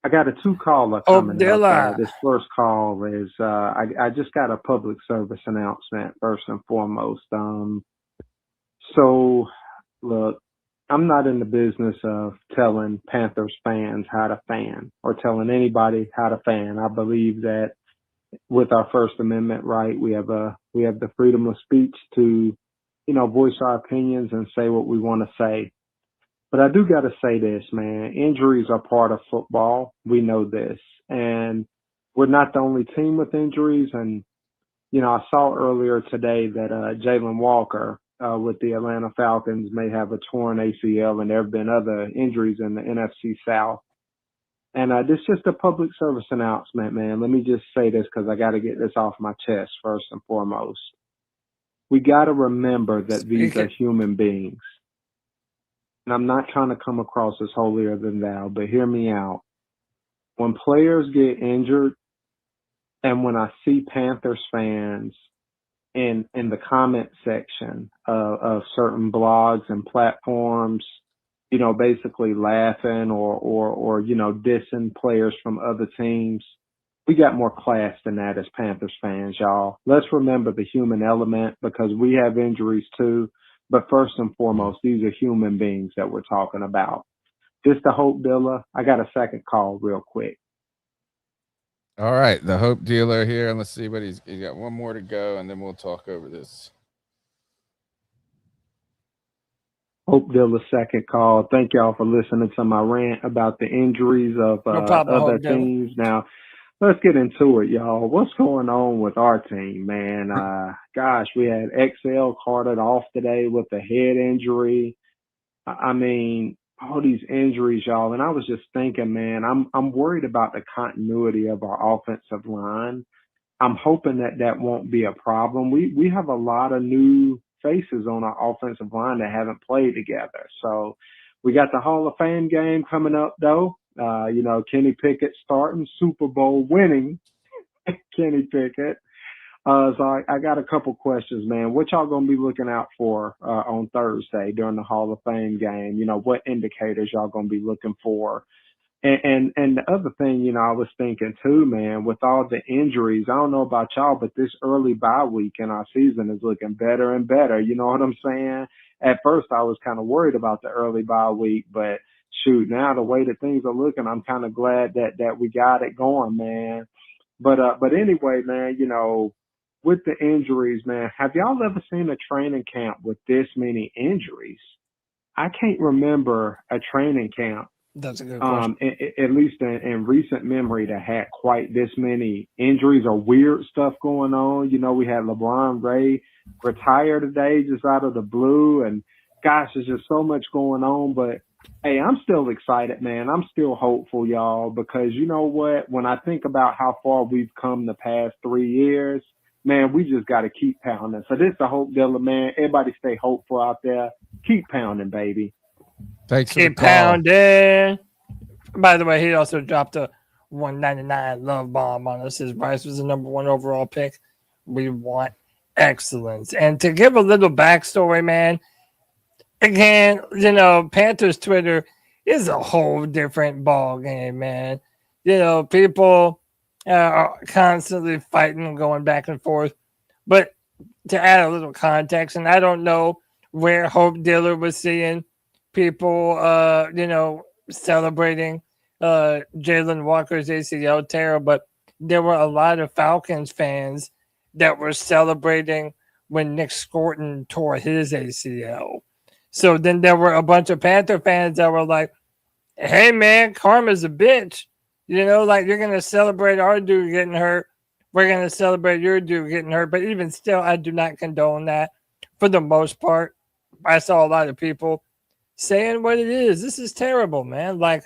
I got a 2-caller coming up. This first call is I just got a public service announcement first and foremost. So, look, I'm not in the business of telling Panthers fans how to fan or telling anybody how to fan. I believe that with our First Amendment right, we have the freedom of speech to, voice our opinions and say what we want to say. But I do got to say this, man. Injuries are part of football. We know this. And we're not the only team with injuries. And, I saw earlier today that Jalen Walker with the Atlanta Falcons may have a torn ACL, and there have been other injuries in the NFC South. And this is just a public service announcement, man. Let me just say this because I got to get this off my chest first and foremost. We got to remember that these are human beings. And I'm not trying to come across as holier than thou, but hear me out. When players get injured, and when I see Panthers fans in the comment section of certain blogs and platforms, you know, basically laughing or you know, dissing players from other teams, we got more class than that as Panthers fans, y'all. Let's remember the human element because we have injuries too. But first and foremost, these are human beings that we're talking about. Just the Hope Dealer. I got a second call real quick.
All right, the Hope Dealer here, and let's see what he's got. One more to go, and then we'll talk over this.
Hope Dealer, second call. Thank y'all for listening to my rant about the injuries of other teams. Now, let's get into it, y'all. What's going on with our team, man? Gosh, we had XL carted off today with a head injury. I mean, all these injuries, y'all. And I was just thinking, man, I'm worried about the continuity of our offensive line. I'm hoping that won't be a problem. We have a lot of new faces on our offensive line that haven't played together. So we got the Hall of Fame game coming up, though. You know, Kenny Pickett starting, Super Bowl winning Kenny Pickett. So I got a couple questions, man. What y'all going to be looking out for on Thursday during the Hall of Fame game? You know, what indicators y'all going to be looking for? And the other thing, you know, I was thinking too, man, with all the injuries, I don't know about y'all, but this early bye week in our season is looking better and better. You know what I'm saying? At first, I was kind of worried about the early bye week, but shoot, now the way that things are looking, I'm kind of glad that we got it going, man. But anyway, man, you know, with the injuries, man, have y'all ever seen a training camp with this many injuries? I can't remember a training camp.
That's a good question.
At least in recent memory that had quite this many injuries or weird stuff going on. You know, we had LeBron Ray retire today just out of the blue. And gosh, there's just so much going on. But hey, I'm still excited, man. I'm still hopeful, y'all, because you know what? When I think about how far we've come the past 3 years, man, we just got to keep pounding. So this is the Hope Dealer, man. Everybody stay hopeful out there. Keep pounding, baby.
Thanks for
Keep pounding. By the way, he also dropped a 199 love bomb on us. His Bryce was the number 1 overall pick. We want excellence. And to give a little backstory, man, again, you know, Panthers Twitter is a whole different ball game, man. You know, people are constantly fighting and going back and forth. But to add a little context, and I don't know where Hope Dealer was seeing people, you know, celebrating Jalen Walker's ACL tear, but there were a lot of Falcons fans that were celebrating when Nick Scorton tore his ACL. So then there were a bunch of Panther fans that were like, hey, man, karma's a bitch. You know, like you're going to celebrate our dude getting hurt. We're going to celebrate your dude getting hurt. But even still, I do not condone that for the most part. I saw a lot of people saying what it is. This is terrible, man. Like,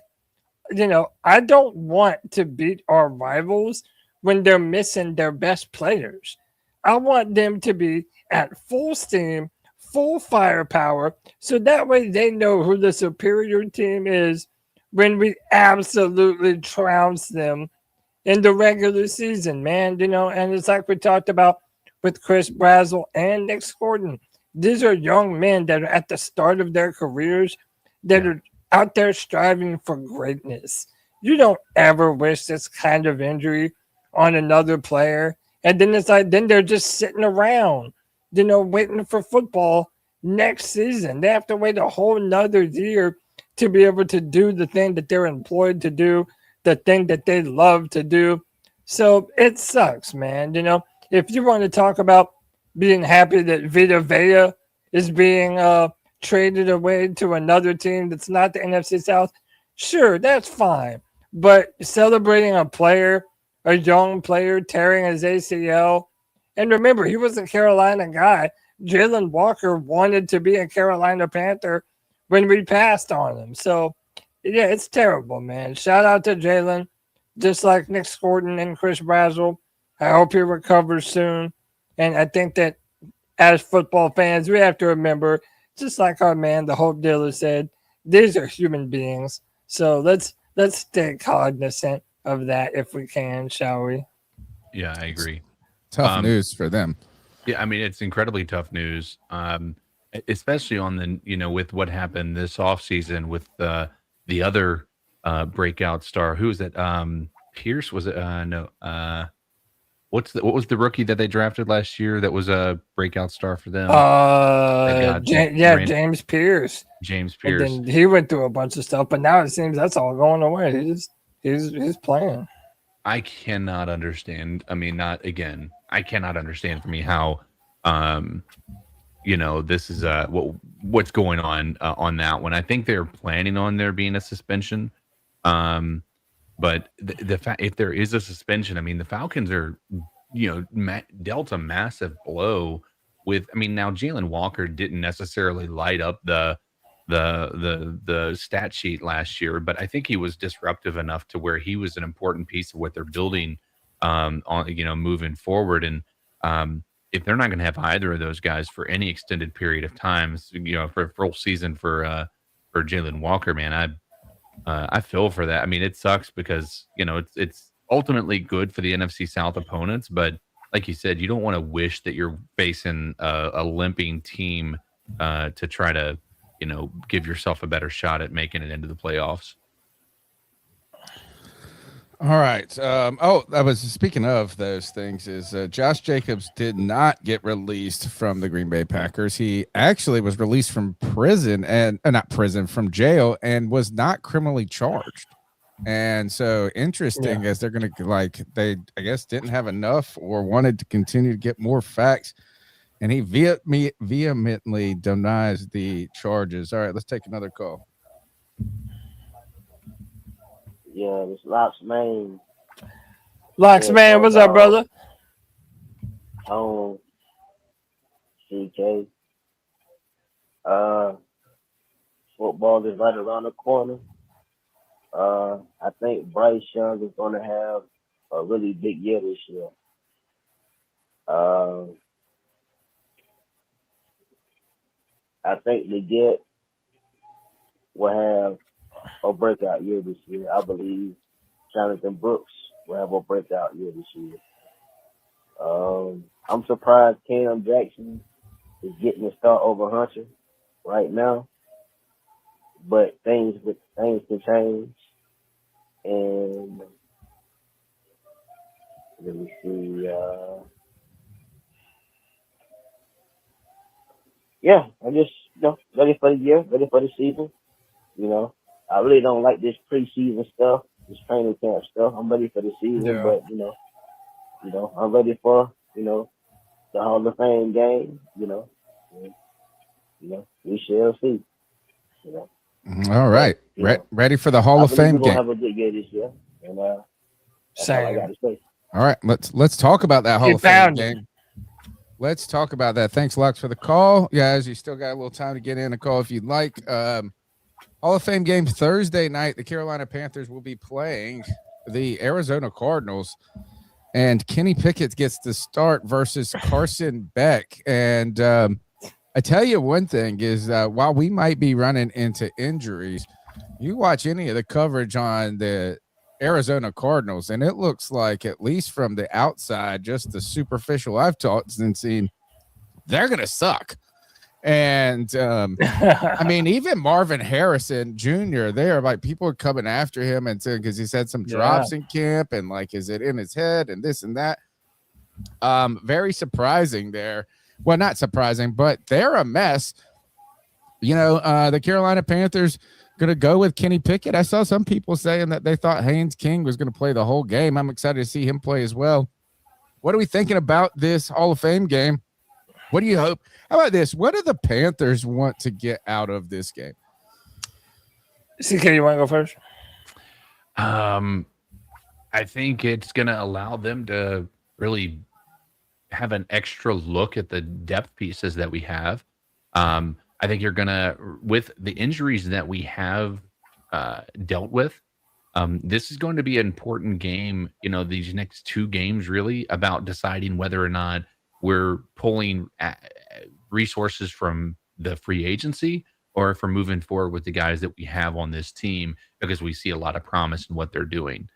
you know, I don't want to beat our rivals when they're missing their best players. I want them to be at full steam, full firepower, so that way they know who the superior team is when we absolutely trounce them in the regular season, man. You know, and it's like we talked about with Chris Brazzell and Nick Scorton. These are young men that are at the start of their careers that are out there striving for greatness. You don't ever wish this kind of injury on another player. And then it's like, then they're just sitting around, you know, waiting for football next season. They have to wait a whole nother year to be able to do the thing that they're employed to do, the thing that they love to do. So it sucks, man. You know, if you want to talk about being happy that Vita Vea is being traded away to another team that's not the NFC South, sure, that's fine. But celebrating a player, a young player tearing his ACL, and remember, he was a Carolina guy Jalen Walker wanted to be a Carolina Panther when we passed on him. So, yeah, it's terrible, man. Shout out to Jalen, just like Nick Scordon and Chris Brazzell. I hope he recovers soon. And I think that as football fans, we have to remember, just like our man, the Hope Dealer, said, these are human beings. So let's stay cognizant of that if we can, shall we?
Yeah, I agree.
Tough news for them.
Yeah, I mean, it's incredibly tough news, especially on the, with what happened this offseason with the other breakout star. Who was it? Pierce? Was it? No. What was the rookie that they drafted last year that was a breakout star for them?
James Pierce.
James Pierce.
And then he went through a bunch of stuff, but now it seems that's all going away. He's playing.
I cannot understand. I mean, I cannot understand for me how, this is what's going on that one. I think they're planning on there being a suspension. But the fact, if there is a suspension, I mean, the Falcons are, dealt a massive blow with. I mean, now Jalen Walker didn't necessarily light up the stat sheet last year, but I think he was disruptive enough to where he was an important piece of what they're building on, moving forward. And if they're not going to have either of those guys for any extended period of time, for a full season for Jalen Walker, man, I feel for that. I mean, it sucks because, it's ultimately good for the NFC South opponents, but like you said, you don't want to wish that you're facing a limping team to try to, give yourself a better shot at making it into the playoffs.
All right. I was speaking of those things is Josh Jacobs did not get released from the Green Bay Packers. He actually was released from prison and from jail and was not criminally charged. And so interesting as they're going to they, I guess, didn't have enough or wanted to continue to get more facts. And he vehemently denies the charges. All right, let's take another call.
Yeah, this Locks Man.
Locks Man, what's up, brother?
CK. Football is right around the corner. I think Bryce Young is going to have a really big year this year. I think Legette will have a breakout year this year. I believe Jonathan Brooks will have a breakout year this year. I'm surprised Cam Jackson is getting a start over Hunter right now, but things can change. And let me see. I'm just ready for the year, ready for the season. I really don't like this preseason stuff, this training camp stuff. I'm ready for the season, but I'm ready for the Hall of Fame game. We shall see.
All right, ready for the Hall of Fame game.
Have a good year this year, and that's all I got to say.
All right, let's talk about that Hall of Fame game. Let's talk about that. Thanks, Lux, for the call. Guys, you still got a little time to get in a call if you'd like. Hall of Fame game Thursday night. The Carolina Panthers will be playing the Arizona Cardinals, and Kenny Pickett gets the start versus Carson Beck. And I tell you one thing is while we might be running into injuries, you watch any of the coverage on the Arizona Cardinals, and it looks like, at least from the outside, just the superficial I've talked and seen, they're going to suck. And I mean, even Marvin Harrison Jr., people are coming after him and saying, because he's had some drops in camp, and is it in his head and this and that. Very surprising there. Well, not surprising, but they're a mess. The Carolina Panthers going to go with Kenny Pickett. I saw some people saying that they thought Haynes King was going to play the whole game. I'm excited to see him play as well. What are we thinking about this Hall of Fame game? What do you hope? How about this? What do the Panthers want to get out of this game?
CK, you want to go first?
I think it's going to allow them to really have an extra look at the depth pieces that we have. I think you're gonna, with the injuries that we have dealt with, this is going to be an important game. These next 2 games really about deciding whether or not we're pulling resources from the free agency or if we're moving forward with the guys that we have on this team because we see a lot of promise in what they're doing.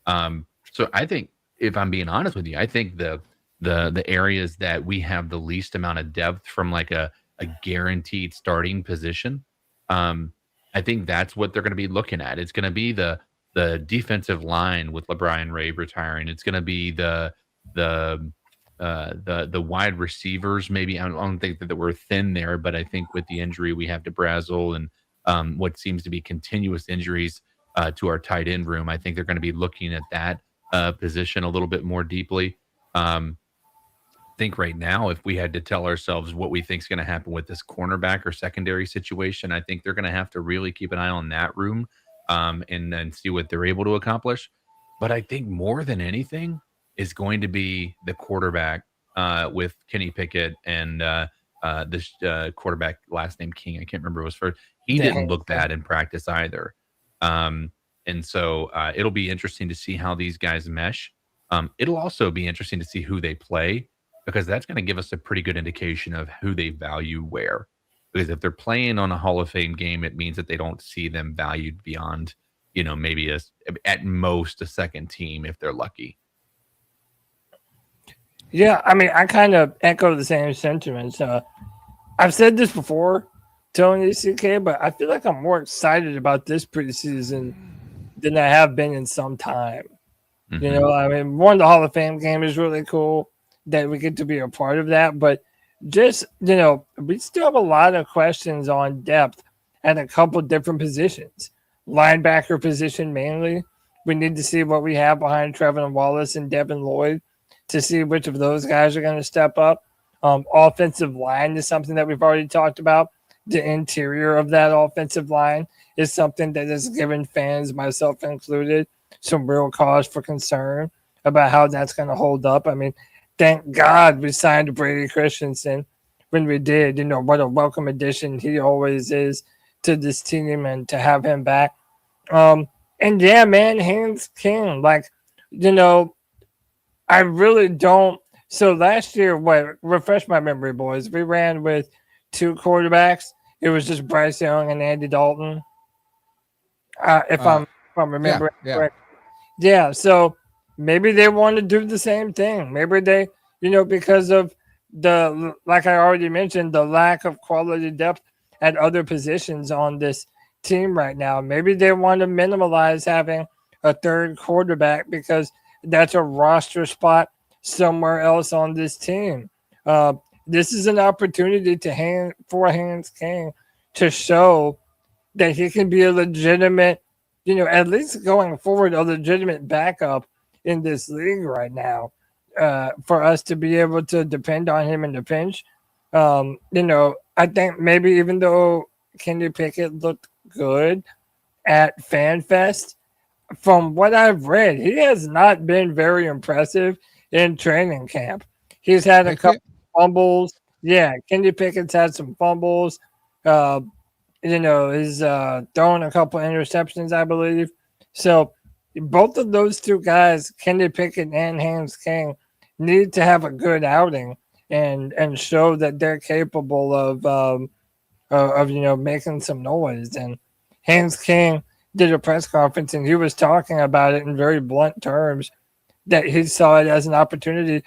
So I think, if I'm being honest with you, I think the areas that we have the least amount of depth from like a guaranteed starting position, I think that's what they're going to be looking at. It's going to be the defensive line with LeBron Ray retiring. It's going to be the wide receivers. Maybe I don't think that we're thin there, but I think with the injury we have to Brazel and what seems to be continuous injuries to our tight end room, I think they're going to be looking at that position a little bit more deeply. I think right now, if we had to tell ourselves what we think is going to happen with this cornerback or secondary situation, I think they're going to have to really keep an eye on that room and then see what they're able to accomplish. But I think more than anything is going to be the quarterback with Kenny Pickett and this quarterback, last name King. I can't remember what was first. He didn't look bad in practice either. And so it'll be interesting to see how these guys mesh. It'll also be interesting to see who they play, because that's going to give us a pretty good indication of who they value where. Because if they're playing on a Hall of Fame game, it means that they don't see them valued beyond, maybe at most a second team if they're lucky.
Yeah, I mean, I kind of echo the same sentiments. I've said this before, Tony CK, but I feel like I'm more excited about this preseason than I have been in some time.
Mm-hmm.
I mean, one, the Hall of Fame game is really cool that we get to be a part of that, but just, we still have a lot of questions on depth at a couple different positions. Linebacker position mainly. We need to see what we have behind Trevor Wallace and Devin Lloyd to see which of those guys are going to step up. Offensive line is something that we've already talked about. The interior of that offensive line is something that has given fans, myself included, some real cause for concern about how that's going to hold up. I mean, thank God we signed Brady Christensen when we did. What a welcome addition he always is to this team, and to have him back. And yeah, man, Haynes King, I really don't. So last year, refresh my memory, boys. We ran with 2 quarterbacks. It was just Bryce Young and Andy Dalton. If I'm remembering correctly. Yeah, so maybe they want to do the same thing. Maybe they, because of like I already mentioned, the lack of quality depth at other positions on this team right now. Maybe they want to minimalize having a third quarterback because that's a roster spot somewhere else on this team. This is an opportunity for Haynes King to show that he can be a legitimate, at least going forward, a legitimate backup in this league right now, for us to be able to depend on him in the pinch. I think maybe even though Kenny Pickett looked good at FanFest, from what I've read, he has not been very impressive in training camp. He's had a couple fumbles. Yeah, Kenny Pickett's had some fumbles. He's thrown a couple interceptions, I believe. So both of those 2 guys, Kenny Pickett and Haynes King, need to have a good outing and show that they're capable of making some noise. And Haynes King did a press conference, and he was talking about it in very blunt terms, that he saw it as an opportunity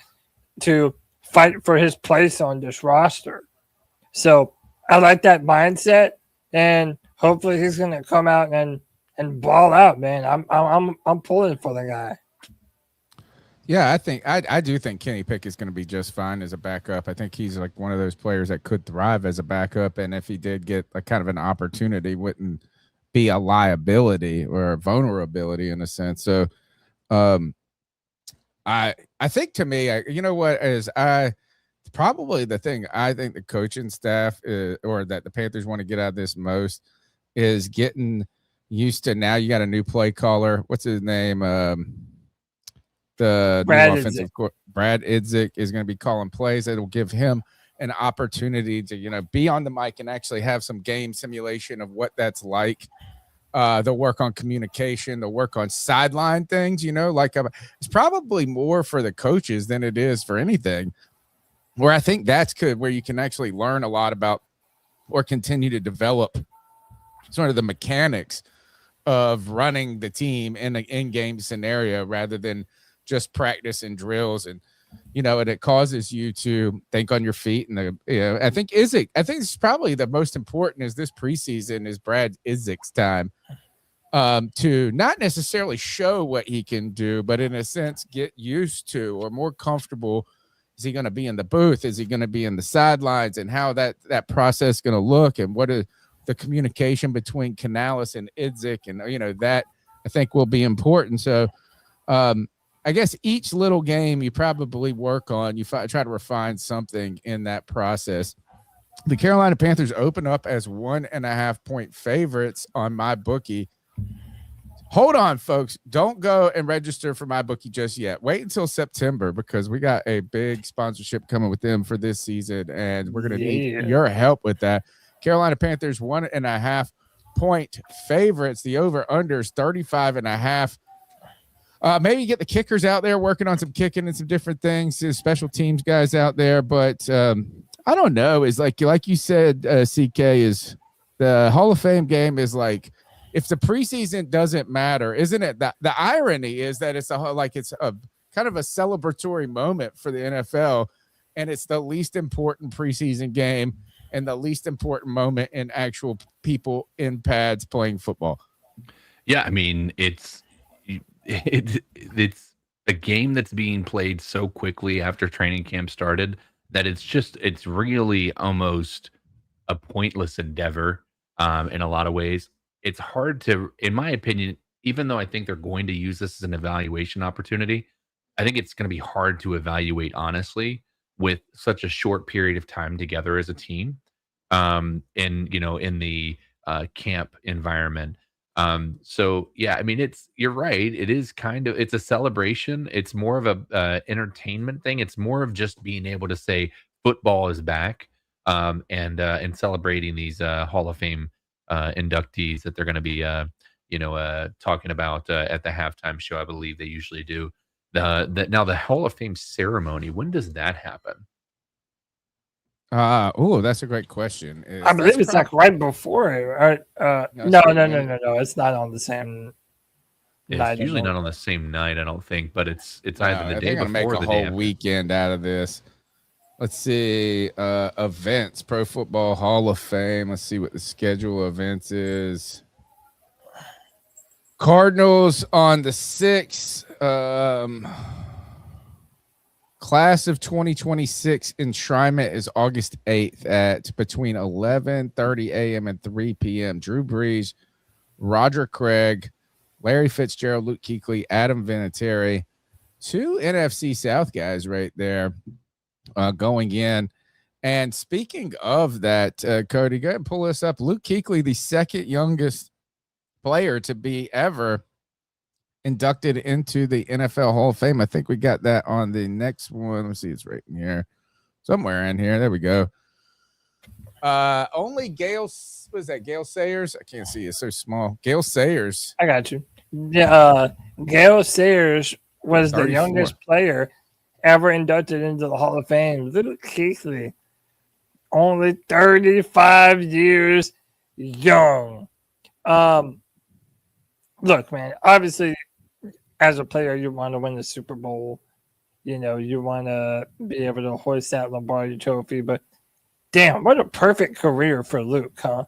to fight for his place on this roster. So I like that mindset, and hopefully he's going to come out and ball out, man. I'm pulling for the guy.
Yeah, I do think Kenny Pickett is going to be just fine as a backup. I think he's like one of those players that could thrive as a backup, and if he did get a kind of an opportunity, wouldn't be a liability or a vulnerability in a sense. So, I think, to me, probably the thing I think the coaching staff or that the Panthers want to get out of this most is getting used to. Now you got a new play caller. What's his name? the
Brad
new offensive Brad Idzik is going to be calling plays. It'll give him an opportunity to, be on the mic and actually have some game simulation of what that's like. They'll work on communication. They'll work on sideline things, it's probably more for the coaches than it is for anything, where I think that's good, where you can actually learn a lot about or continue to develop sort of the mechanics of running the team in an in-game scenario rather than just practice and drills. And, and it causes you to think on your feet. And, I think it's probably the most important is this preseason is Brad Idzik's time to not necessarily show what he can do, but in a sense, get used to or more comfortable. Is he going to be in the booth? Is he going to be in the sidelines? And how that process is going to look, and what is the communication between Canales and Idzik, and that I think will be important. So I guess each little game you probably work on, you try to refine something in that process. The Carolina Panthers open up as 1.5 point favorites on MyBookie. Hold on, folks. Don't go and register for MyBookie just yet. Wait until September, because we got a big sponsorship coming with them for this season, and we're going to need your help with that. Carolina Panthers 1.5 point favorites. The over-under is 35.5. Maybe get the kickers out there working on some kicking and some different things. Special teams guys out there, but I don't know. Is like you said, CK, is the Hall of Fame game is like, if the preseason doesn't matter, isn't it? That the irony is that it's a kind of a celebratory moment for the NFL, and it's the least important preseason game and the least important moment in actual people in pads playing football.
Yeah, I mean, it's a game that's being played so quickly after training camp started that it's really almost a pointless endeavor in a lot of ways. It's hard to, in my opinion, even though I think they're going to use this as an evaluation opportunity, I think it's going to be hard to evaluate honestly with such a short period of time together as a team in the camp environment. So yeah, I mean, you're right. It is it's a celebration. It's more of a entertainment thing. It's more of just being able to say football is back and celebrating these Hall of Fame inductees that they're going to be talking about at the halftime show. I believe they usually do. Now the Hall of Fame ceremony, when does that happen?
That's a great question.
I believe it's like right before it. No, it's not on the same night.
It's usually not on the same night, I don't think, but it's either the day before
make
or
a
the
whole
day
weekend out of this. Let's see, events, Pro Football Hall of Fame. Let's see what the schedule of events is. Cardinals on the 6th. Class of 2026 enshrinement is August 8th at between 11:30 a.m. and 3 p.m. Drew Brees, Roger Craig, Larry Fitzgerald, Luke Kuechly, Adam Vinatieri, 2 NFC South guys right there going in. And speaking of that, Cody, go ahead and pull this up. Luke Kuechly, the second youngest player to be ever inducted into the NFL Hall of Fame. I think we got that on the next one. Let me see. It's right in here. Somewhere in here. There we go. Only Gale, was that Gale Sayers? I can't see. It's so small. Gale Sayers.
I got you. Yeah, Gale Sayers was 34. The youngest player ever inducted into the Hall of Fame. Little Kuechly, only 35 years young. Look, man, obviously, as a player, you want to win the Super Bowl. You want to be able to hoist that Lombardi trophy. But, damn, what a perfect career for Luke, huh?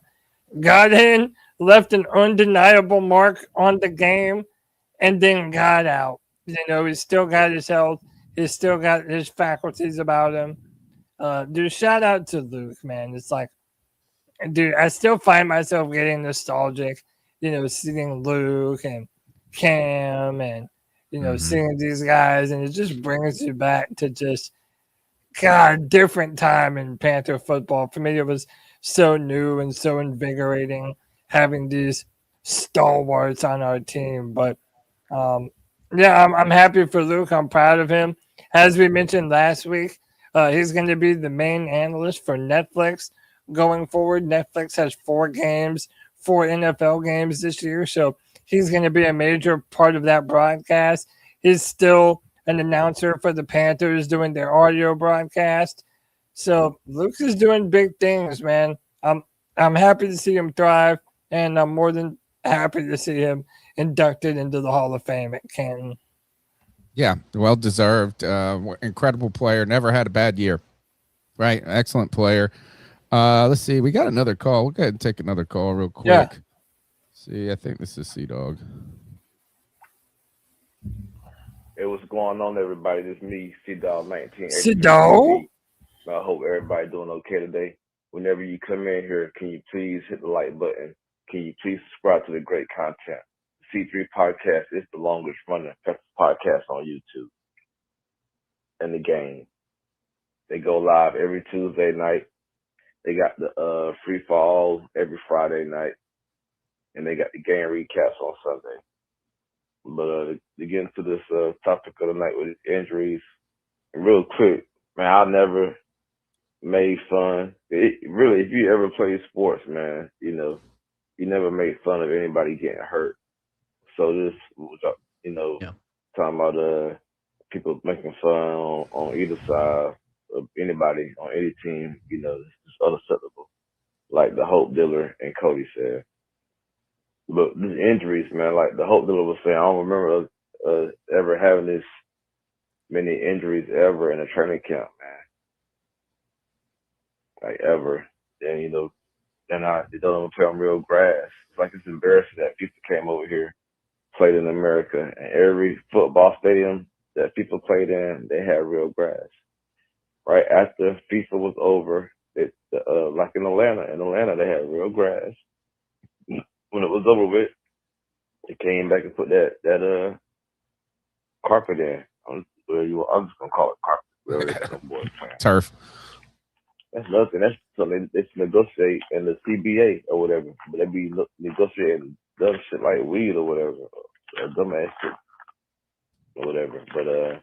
Got in, left an undeniable mark on the game, and then got out. He's still got his health. He's still got his faculties about him. Dude, shout out to Luke, man. It's like, dude, I still find myself getting nostalgic, seeing Luke and Cam and, seeing these guys. And it just brings you back to just, God, different time in Panther football. For me, it was so new and so invigorating having these stalwarts on our team. But Yeah, I'm happy for Luke. I'm proud of him. As we mentioned last week, he's going to be the main analyst for Netflix going forward. Netflix has 4 games, 4 NFL games this year, so he's going to be a major part of that broadcast. He's still an announcer for the Panthers doing their audio broadcast. So Luke is doing big things, man. I'm happy to see him thrive, and I'm more than happy to see him inducted into the Hall of Fame at Canton.
Yeah, well deserved. Incredible player. Never had a bad year. Right, excellent player. Let's see. We got another call. We'll go ahead and take another call real quick.
Yeah.
See, I think this is Sea-Dog.
Hey, what's going on, everybody? This is me, Sea-Dog 19.
Sea-Dog?
I hope everybody doing okay today. Whenever you come in here, can you please hit the like button? Can you please subscribe to the great content? C3 Podcast is the longest running podcast on YouTube. And the game. They go live every Tuesday night. They got the free fall every Friday night. And they got the game recaps on Sunday. But to get into this topic of the night with injuries, real quick, man, I never made fun. Really, if you ever play sports, man, you know, you never made fun of anybody getting hurt. So this, you know, talking about people making fun on either side of anybody on any team, you know, it's unacceptable. Like the Hope Dealer and Cody said. But these injuries, man, like the Hope Dealer was saying, I don't remember ever having this many injuries ever in a training camp, man. Like ever. And, you know, and they don't even play on real grass. It's like it's embarrassing that FIFA came over here, played in America, and every football stadium that FIFA played in, they had real grass. Right after FIFA was over, like in Atlanta, they had real grass. When it was over with, they came back and put that carpet in. I'm just gonna call it carpet.
Turf.
That's nothing. That's something they negotiate in the CBA or whatever. But they be negotiating dumb shit like weed or whatever, or dumb ass shit or whatever. But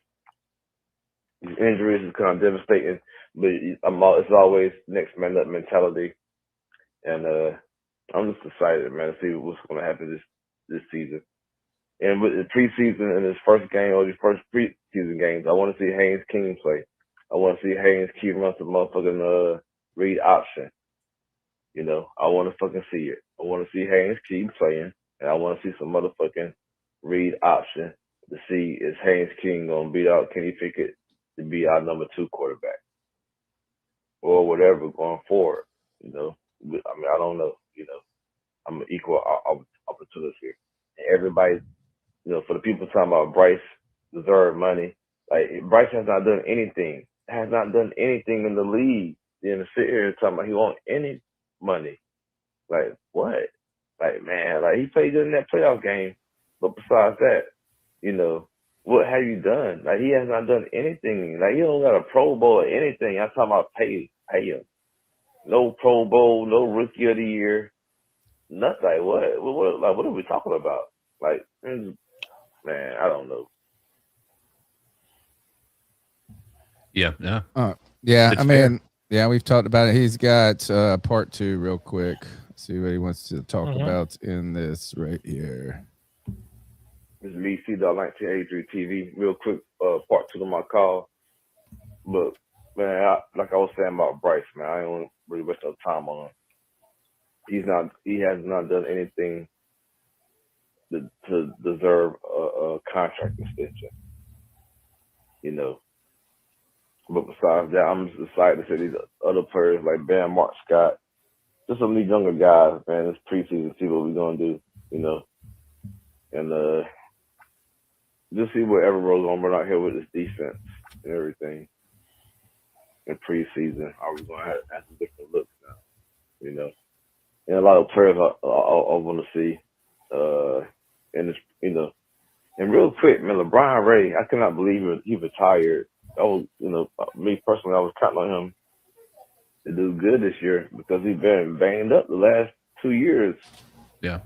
these injuries is kind of devastating. But it's always next man up mentality, and I'm just excited, man, to see what's going to happen this season. And with the preseason and his first game or these first preseason games, I want to see Haynes King play. I want to see Haynes King run some motherfucking read option. You know, I want to fucking see it. I want to see Haynes King playing, and I want to see some motherfucking read option to see is Haynes King going to beat out Kenny Pickett to be our number 2 quarterback or whatever going forward. You know, I mean, I don't know. You know, I'm an equal opportunist here. And everybody, you know, for the people talking about Bryce deserve money, like Bryce has not done anything. Has not done anything in the league. Then to sit here and talking about he want any money. Like what? Like man, like he played in that playoff game, but besides that, you know, what have you done? Like he has not done anything. Like he don't got a Pro Bowl or anything. I'm talking about pay him. No Pro Bowl, no Rookie of the Year, nothing. Like what? Like what are we talking about? Like, man, I don't know.
Yeah.
Yeah,
It's
I mean, yeah, we've talked about it. He's got part 2 real quick. See what he wants to talk about in this right here.
This is me, C-Dog 1983 TV. Real quick, part 2 of my call. But man, like I was saying about Bryce, man, I don't really waste no time on him. He has not done anything to deserve a contract extension. You know. But besides that, I'm just excited to see these other players like Bam Mark Scott, just some of these younger guys, man, this preseason, see what we're gonna do, you know. And just see whatever role's gonna run out here with this defense and everything. In preseason, are we gonna have some different looks now? You know. And a lot of players I want to see, and this, you know, and real quick, man, LeBron Ray, I cannot believe he retired. I was, you know, me personally, I was counting on him to do good this year because he's been banged up the last 2 years.
Yeah,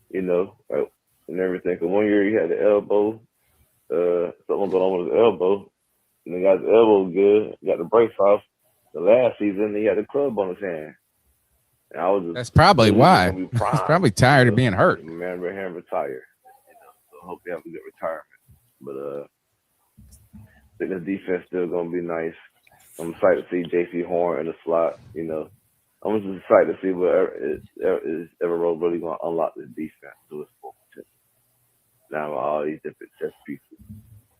you know, and everything. Cause one year he had the elbow, something going on with his elbow. And he got his elbow good, got the brace off. The last season, he had a club on his hand. And I was just,
that's probably why.
He's
He's probably tired of being hurt.
Remember him retire. So I hope they have a good retirement. But I think the defense still gonna be nice. I'm excited to see J.C. Horn in the slot. I'm just excited to see what is Everett really gonna unlock the defense to its full potential. Now all these different chess pieces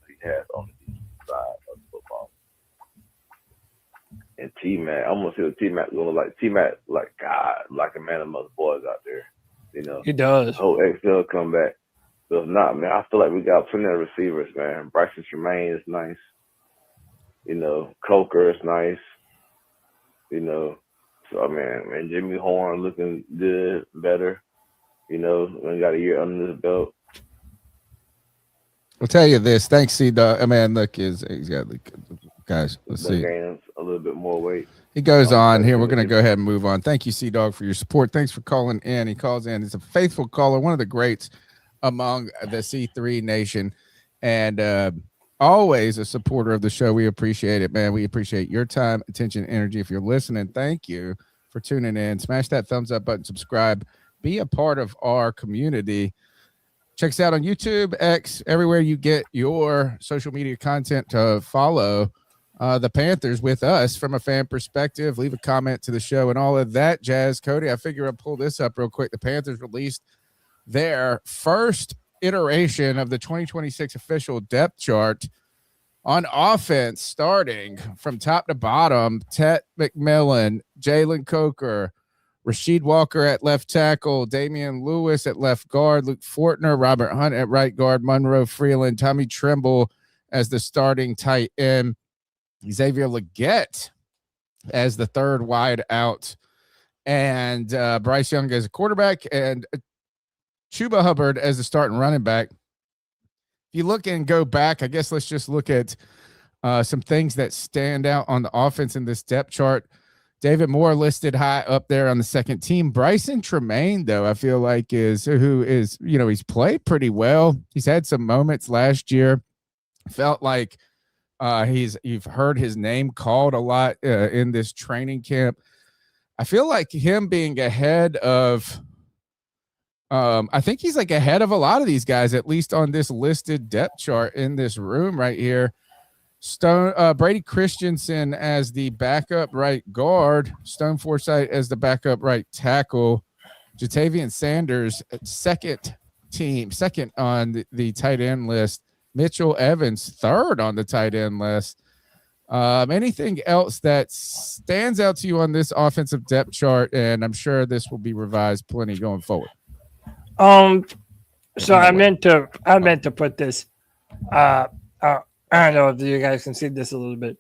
he has on the defensive side of football. And T-Mac, I'm gonna see what T-Mac gonna look like. T-Mac, like God, like a man among the boys out there.
He does.
Oh, XL come back. But if not, man, I feel like we got plenty of receivers, man. Bryson Tremaine is nice. Coker is nice. So man, Jimmy Horn looking good, better. We got a year under his belt.
I'll tell you this. Thanks, C-Dog. Man, look, he's got guys. Let's see.
Gains a little bit more weight.
He goes on here. We're going to go ahead and move on. Thank you, C-Dog, for your support. Thanks for calling in. He calls in. He's a faithful caller, one of the greats among the C3 Nation, and always a supporter of the show. We appreciate it, man. We appreciate your time, attention, energy. If you're listening, thank you for tuning in. Smash that thumbs up button, subscribe, be a part of our community. Check us out on YouTube, X, everywhere you get your social media content to follow the Panthers with us from a fan perspective. Leave a comment to the show and all of that jazz. Cody, I figure I'll pull this up real quick. The Panthers released their first iteration of the 2026 official depth chart on offense, starting from top to bottom. Tet McMillan, Jalen Coker, Rasheed Walker at left tackle, Damian Lewis at left guard, Luke Fortner, Robert Hunt at right guard, Monroe Freeland, Tommy Trimble as the starting tight end, Xavier Legette as the third wide out, and Bryce Young as a quarterback, and Chuba Hubbard as the starting running back. If you look and go back, I guess let's just look at some things that stand out on the offense in this depth chart. David Moore listed high up there on the second team. Bryson Tremaine, though, I feel like he's played pretty well. He's had some moments last year. Felt like you've heard his name called a lot in this training camp. I feel like him being ahead of I think he's like ahead of a lot of these guys, at least on this listed depth chart in this room right here. Brady Christensen as the backup right guard, Stone Forsythe as the backup right tackle, Jatavian Sanders second on the tight end list, Mitchell Evans third on the tight end list. Anything else that stands out to you on this offensive depth chart? And I'm sure this will be revised plenty going forward.
So I meant to put this. I don't know if you guys can see this a little bit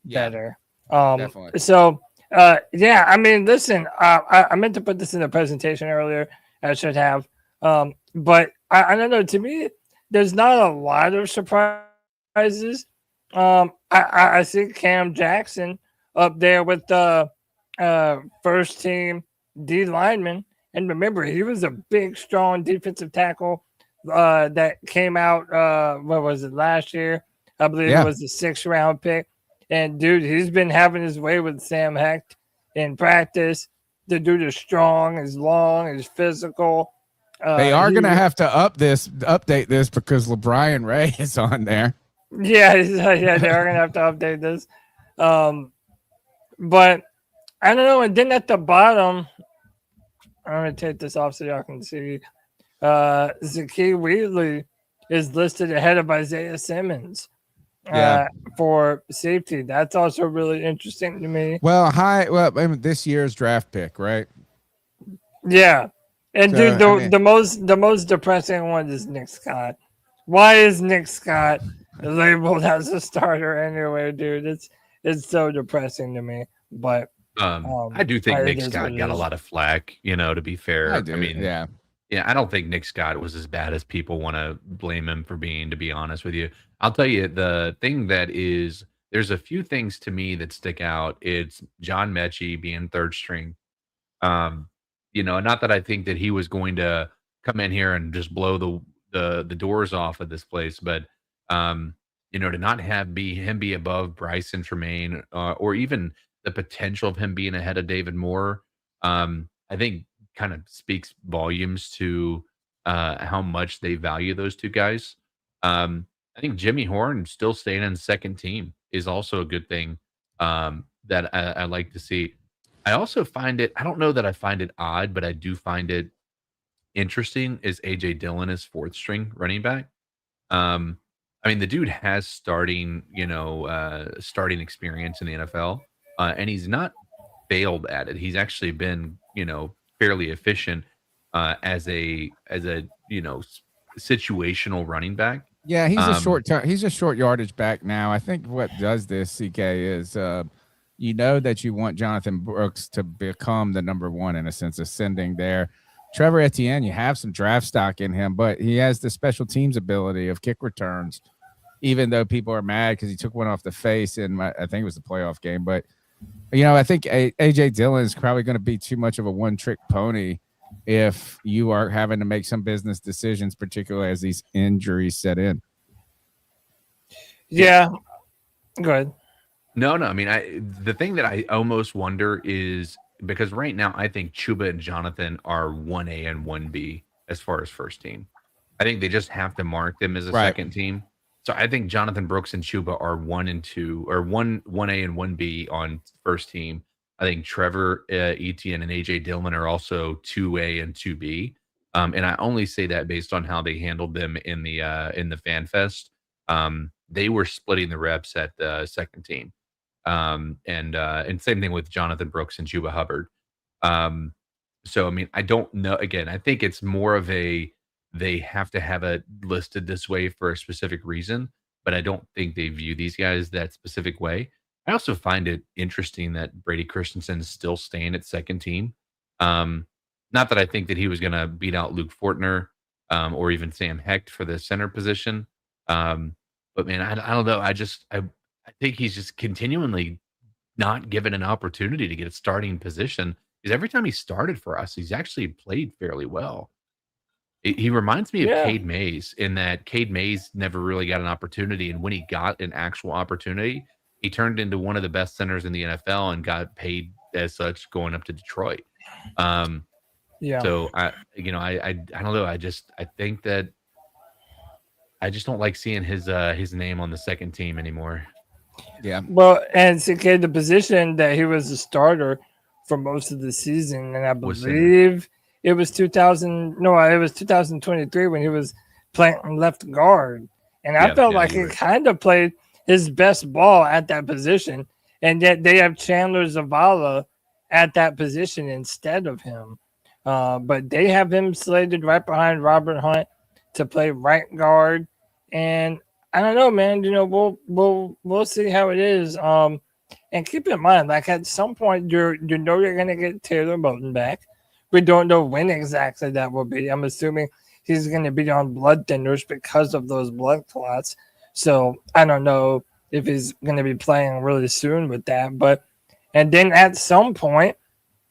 better.
Definitely.
So, yeah, I mean, listen, I meant to put this in the presentation earlier. I should have. But I don't know. To me, there's not a lot of surprises. I see Cam Jackson up there with the first team D lineman. And remember, he was a big, strong defensive tackle that came out, what was it, last year? I believe it was the 6th round pick. And, dude, he's been having his way with Sam Hecht in practice. The dude is strong, is long, is physical.
They are going to have to update this because LeBron Ray is on there.
Yeah, they are going to have to update this. But I don't know. And then at the bottom, I'm going to take this off so y'all can see. Zakee Wheatley is listed ahead of Isaiah Simmons for safety. That's also really interesting to me.
Well, this year's draft pick, right?
Yeah. And so, dude, the most depressing one is Nick Scott. Why is Nick Scott labeled as a starter anyway, dude? It's so depressing to me. But
I do think Nick Scott got a lot of flack, to be fair.
I mean, yeah,
I don't think Nick Scott was as bad as people want to blame him for being, to be honest with you. I'll tell you, the thing there's a few things to me that stick out. It's John Mechie being third string. Not that I think that he was going to come in here and just blow the doors off of this place, but To not have him be above Bryson Tremaine, or even the potential of him being ahead of David Moore, I think kind of speaks volumes to how much they value those two guys. I think Jimmy Horn still staying in second team is also a good thing that I like to see. I also find it, I don't know that I find it odd, but I do find it interesting is AJ Dillon is fourth string running back. The dude has starting experience in the NFL, and he's not failed at it. He's actually been, fairly efficient as a situational running back.
Yeah, he's a short yardage back now. I think what does this, CK, is that you want Jonathan Brooks to become the number one in a sense, ascending there. Trevor Etienne, you have some draft stock in him, but he has the special teams ability of kick returns, even though people are mad because he took one off the face in I think it was the playoff game. But, I think AJ Dillon is probably going to be too much of a one-trick pony if you are having to make some business decisions, particularly as these injuries set in.
Yeah. Go ahead.
No. The thing that I almost wonder is because right now I think Chuba and Jonathan are 1A and 1B as far as first team. I think they just have to mark them as a second team. So I think Jonathan Brooks and Chuba are 1 and 2 or 1A and 1B on first team. I think Trevor Etienne and AJ Dillon are also 2A and 2B. And I only say that based on how they handled them in the Fan Fest. They were splitting the reps at the second team. And same thing with Jonathan Brooks and Chuba Hubbard. I don't know. Again, I think it's more of they have to have it listed this way for a specific reason, but I don't think they view these guys that specific way. I also find it interesting that Brady Christensen is still staying at second team. Not that I think that he was going to beat out Luke Fortner or even Sam Hecht for the center position. But man, I don't know. I think he's just continually not given an opportunity to get a starting position because every time he started for us, he's actually played fairly well. He reminds me of Cade Mays in that Cade Mays never really got an opopportunity. And when he got an actual opportunity, he turned into one of the best centers in the NFL and got paid as such going up to Detroit. So I don't know. I think that I just don't like seeing his name on the second team anymore.
Yeah.
Well, and CK, the position that he was a starter for most of the season, and I believe it was 2023 when he was playing left guard. And I felt like he kind of played his best ball at that position. And yet they have Chandler Zavala at that position instead of him. But they have him slated right behind Robert Hunt to play right guard. And I don't know, man. We'll see how it is. And keep in mind, like at some point, you're going to get Taylor Moton back. We don't know when exactly that will be. I'm assuming he's going to be on blood thinners because of those blood clots. So I don't know if he's going to be playing really soon with that. And then at some point,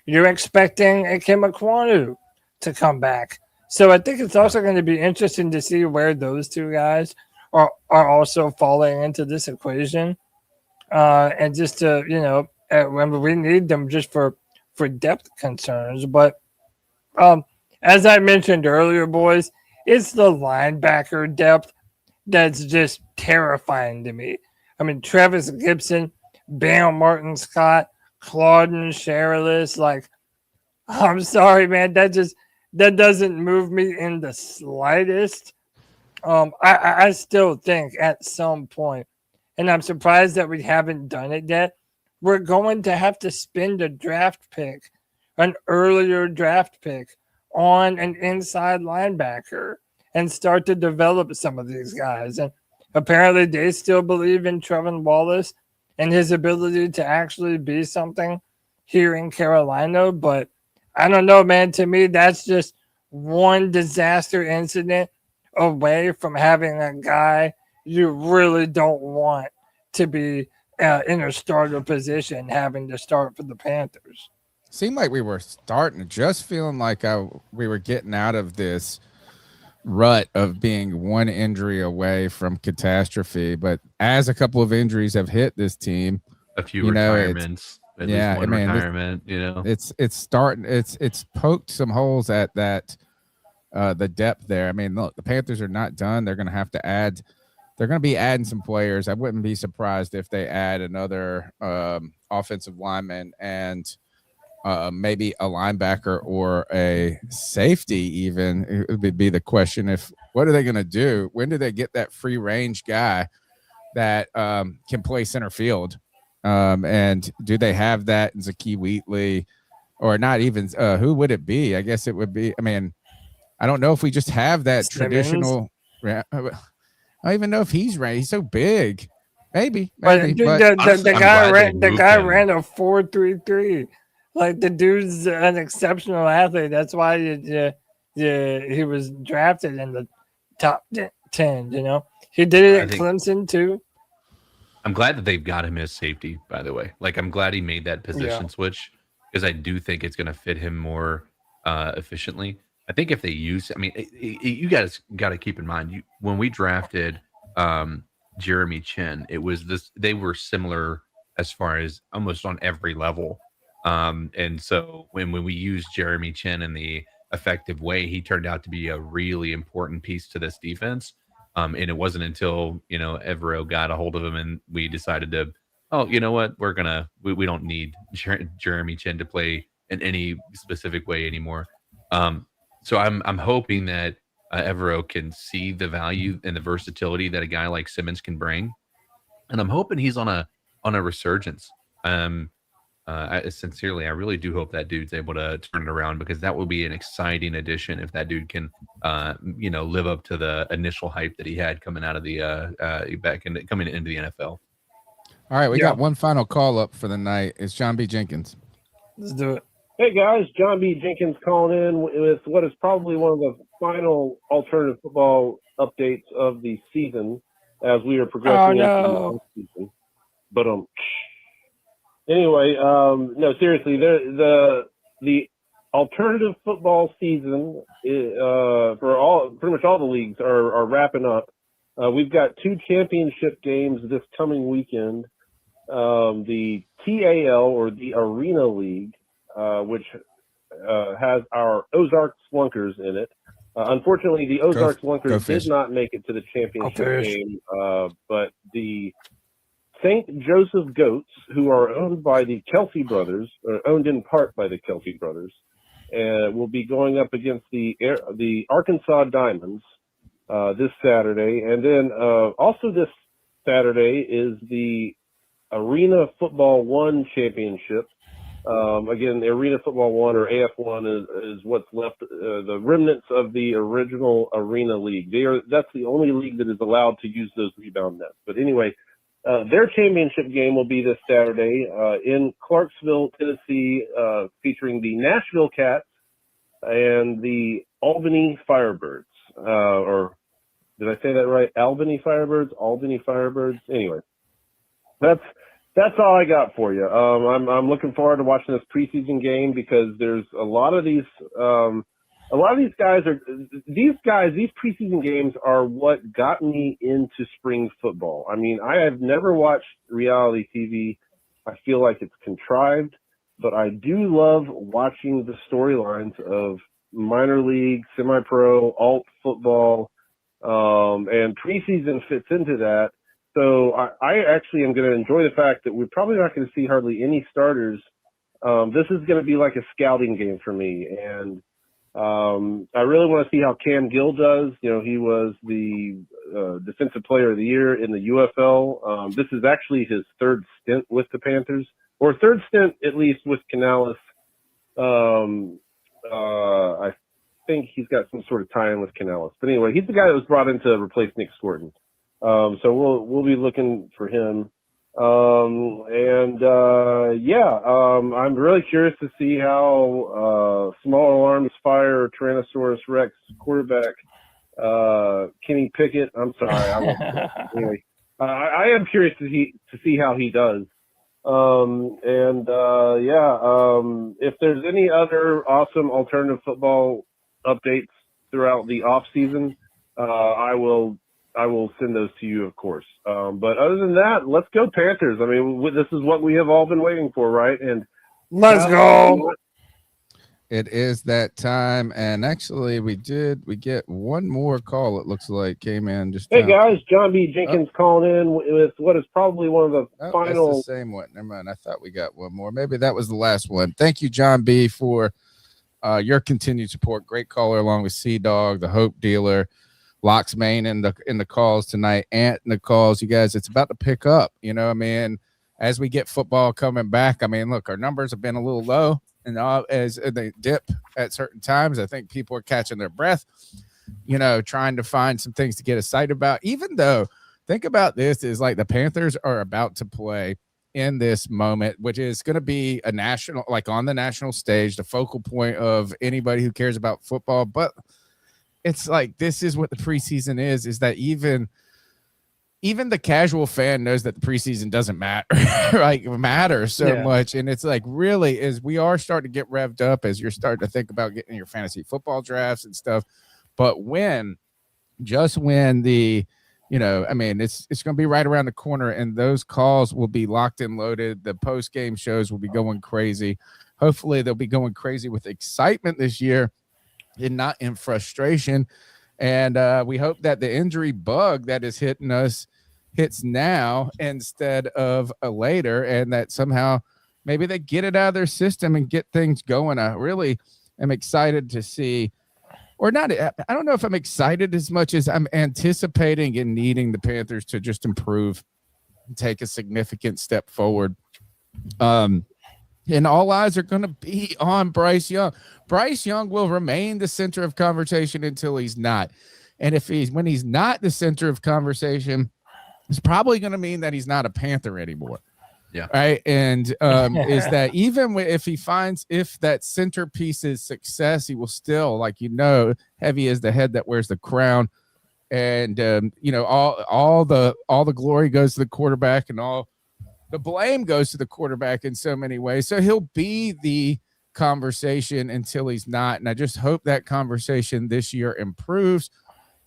you're expecting Ikem Ekwonu to come back. So I think it's also going to be interesting to see where those two guys are also falling into this equation. And just to, remember, we need them just for depth concerns. But as I mentioned earlier, boys, it's the linebacker depth that's just terrifying to me. I mean, Travis Gibson, Bam Martin Scott, Claudin Sherrillis, I'm sorry, man, that doesn't move me in the slightest. I still think at some point, and I'm surprised that we haven't done it yet, we're going to have to spend a draft pick, an earlier draft pick, on an inside linebacker and start to develop some of these guys. And apparently they still believe in Trevin Wallace and his ability to actually be something here in Carolina. But I don't know, man. To me, that's just one disaster incident away from having a guy you really don't want to be in a starter position having to start for the Panthers.
Seemed like we were starting, just feeling like we were getting out of this rut of being one injury away from catastrophe. But as a couple of injuries have hit this team,
A few
you know,
retirements, at least one retirement.
It's starting. It's poked some holes at that. The depth there. I mean, look, the Panthers are not done. They're going to have to add. They're going to be adding some players. I wouldn't be surprised if they add another offensive lineman and maybe a linebacker or a safety. Even it would be the question: if what are they going to do? When do they get that free range guy that can play center field? And do they have that in Zakie Wheatley, or not even? Who would it be? I guess it would be. I mean, I don't know if we just have that traditional. I don't even know if he's right. He's so big. Maybe.
But
But
the guy ran a 4.33. Like the dude's an exceptional athlete. That's why he was drafted in the top 10. You know, he did it at Clemson too.
I'm glad that they've got him as safety. By the way, like I'm glad he made that position switch because I do think it's going to fit him more efficiently. I think if they use, I mean, you guys got to keep in mind when we drafted Jeremy Chin, it was this. They were similar as far as almost on every level, and so when we used Jeremy Chin in the effective way, he turned out to be a really important piece to this defense. And it wasn't until Evero got a hold of him and we decided to, you know what, we don't need Jeremy Chin to play in any specific way anymore. So I'm hoping that Evero can see the value and the versatility that a guy like Simmons can bring, and I'm hoping he's on a resurgence. Sincerely, I really do hope that dude's able to turn it around because that will be an exciting addition if that dude can, live up to the initial hype that he had coming out of the coming into the NFL.
All right, we got one final call up for the night. It's John B. Jenkins.
Let's do it.
Hey guys, John B. Jenkins calling in with what is probably one of the final alternative football updates of the season as we are progressing into the season. But anyway, no, seriously, the alternative football season for pretty much all the leagues are wrapping up. We've got 2 championship games this coming weekend. The TAL or the Arena League, which has our Ozark Slunkers in it. Unfortunately, the Ozark Slunkers did not make it to the championship game, but the St. Joseph Goats, who are owned by the Kelsey brothers, or owned in part by the Kelsey brothers, will be going up against the Arkansas Diamonds this Saturday. And then also this Saturday is the Arena Football 1 Championship. Again, the Arena Football 1 or AF1 is what's left, the remnants of the original Arena League. That's the only league that is allowed to use those rebound nets. But anyway, their championship game will be this Saturday in Clarksville, Tennessee, featuring the Nashville Cats and the Albany Firebirds. Or did I say that right? Albany Firebirds. Anyway, that's all I got for you. I'm looking forward to watching this preseason game because there's a lot of these these preseason games are what got me into spring football. I mean, I have never watched reality TV. I feel like it's contrived, but I do love watching the storylines of minor league, semi-pro, alt football, and preseason fits into that. So I actually am going to enjoy the fact that we're probably not going to see hardly any starters. This is going to be like a scouting game for me. And I really want to see how Cam Gill does. You know, he was the Defensive Player of the Year in the UFL. This is actually his 3rd stint with the Panthers, or 3rd stint at least with Canales. I think he's got some sort of tie-in with Canales. But anyway, he's the guy that was brought in to replace Nick Scorton. So we'll be looking for him. I'm really curious to see how Small Arms Fire Tyrannosaurus Rex quarterback Kenny Pickett. I'm sorry. Anyway, I am curious to see how he does. If there's any other awesome alternative football updates, throughout the off season, I will send those to you, of course. But other than that, let's go Panthers. I mean, this is what we have all been waiting for, right? And
let's go.
It is that time, and actually, we get one more call. It looks like came in just.
Hey guys, John B. Jenkins calling in with what is probably one of the final.
That's the same one. Never mind. I thought we got one more. Maybe that was the last one. Thank you, John B. for your continued support. Great caller, along with Sea Dog, the Hope Dealer, Locks Main in the calls tonight, Ant in the calls. You guys, it's about to pick up. You know, I mean, as we get football coming back. I mean, look, our numbers have been a little low. And as they dip at certain times, I think people are catching their breath, you know, trying to find some things to get excited about. Even though, think about this, is like the Panthers are about to play in this moment, which is going to be a national, like on the national stage, the focal point of anybody who cares about football. But it's like, this is what the preseason is that even the casual fan knows that the preseason doesn't matter, like matters so much. And it's like, really is, we are starting to get revved up as you're starting to think about getting your fantasy football drafts and stuff. But just when the, you know, I mean, it's going to be right around the corner, and those calls will be locked and loaded. The post-game shows will be going crazy. Hopefully they'll be going crazy with excitement this year and not in frustration. And we hope that the injury bug that is hitting us hits now instead of later, and that somehow maybe they get it out of their system and get things going. I really am excited to see, or not. I don't know if I'm excited as much as I'm anticipating and needing the Panthers to just improve and take a significant step forward. And all eyes are going to be on Bryce Young. Bryce Young will remain the center of conversation until he's not. And when he's not the center of conversation, it's probably going to mean that he's not a Panther anymore.
Yeah.
Right. And is that even if that centerpiece is success, he will still, like, you know, heavy is the head that wears the crown. And, you know, all the glory goes to the quarterback, and all the blame goes to the quarterback in so many ways. So he'll be the conversation until he's not. And I just hope that conversation this year improves.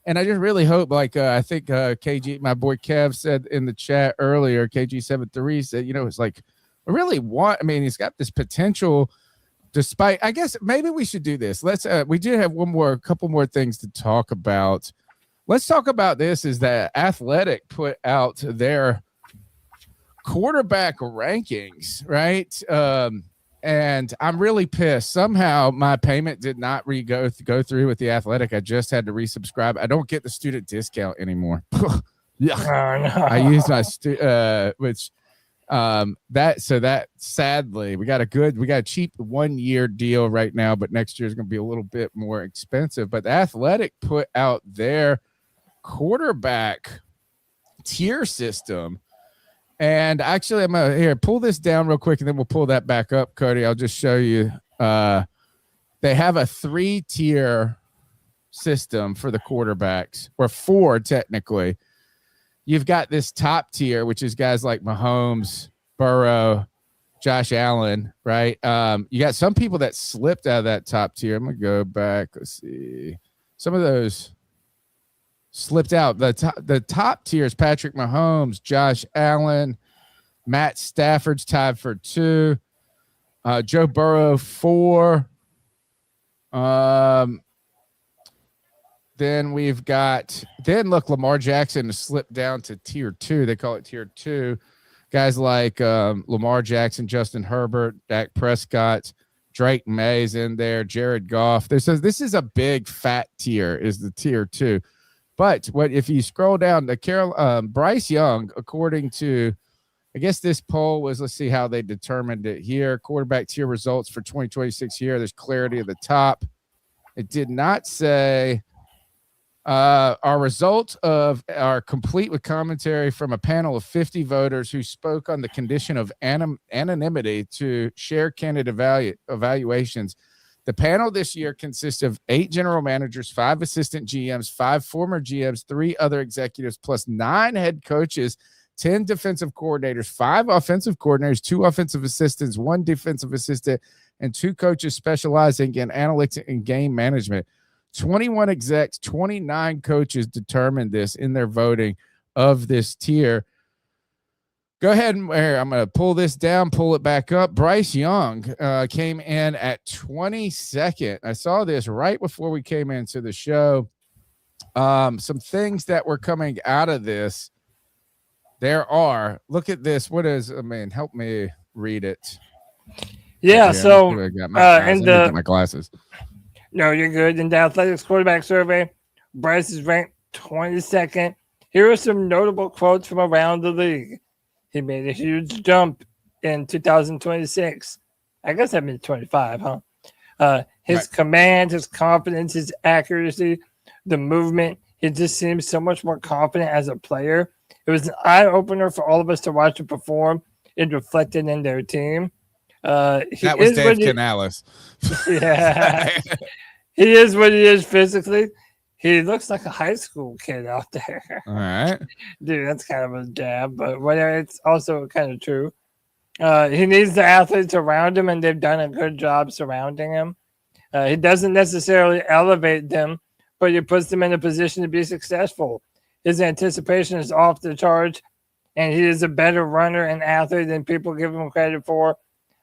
And I just really hope, like, I think KG, my boy Kev, said in the chat earlier, KG73 said, you know, it's like, he's got this potential despite, I guess maybe we should do this. We do have a couple more things to talk about. Let's talk about this, is that Athletic put out their quarterback rankings, right? And I'm really pissed. Somehow my payment did not go through with the Athletic. I just had to resubscribe. I don't get the student discount anymore. Yeah, I use my that sadly we got a cheap 1 year deal right now, but next year is going to be a little bit more expensive. But the Athletic put out their quarterback tier system. And actually, I'm going to pull this down real quick, and then we'll pull that back up, Cody. I'll just show you. They have a 3-tier system for the quarterbacks, or 4 technically. You've got this top tier, which is guys like Mahomes, Burrow, Josh Allen, right? You got some people that slipped out of that top tier. I'm going to go back. Let's see. Some of those slipped out. The top tier is Patrick Mahomes, Josh Allen, Matt Stafford's tied for 2, Joe Burrow 4. Then we've got Lamar Jackson has slipped down to tier 2. They call it tier 2. Guys like Lamar Jackson, Justin Herbert, Dak Prescott, Drake May's in there, Jared Goff. This is a big fat tier, is the tier 2. But if you scroll down, Bryce Young, according to, I guess this poll was, let's see how they determined it here. Quarterback tier results for 2026 here. There's clarity at the top. It did not say our results are complete with commentary from a panel of 50 voters who spoke on the condition of anonymity to share candidate evaluations. The panel this year consists of 8 general managers, 5 assistant GMs, 5 former GMs, 3 other executives, plus 9 head coaches, 10 defensive coordinators, 5 offensive coordinators, 2 offensive assistants, 1 defensive assistant, and 2 coaches specializing in analytics and game management. 21 execs, 29 coaches determined this in their voting of this tier. Go ahead and I'm going to pull this down, pull it back up. Bryce Young came in at 22nd. I saw this right before we came into the show. Some things that were coming out of this. There are, look at this. What is, help me read it.
Yeah, so
I got my glasses.
No, you're good. In the Athletics quarterback survey, Bryce is ranked 22nd. Here are some notable quotes from around the league. He made a huge jump in 2026. I guess that means 25, huh? His command, his confidence, his accuracy, the movement. He just seems so much more confident as a player. It was an eye-opener for all of us to watch him perform. It reflected in their team.
That was Dave Canales.
Yeah. He is what he is physically. He looks like a high school kid out there.
All right.
Dude, that's kind of a jab, but whatever. It's also kind of true. He needs the athletes around him, and they've done a good job surrounding him. He doesn't necessarily elevate them, but he puts them in a position to be successful. His anticipation is off the charts, and he is a better runner and athlete than people give him credit for.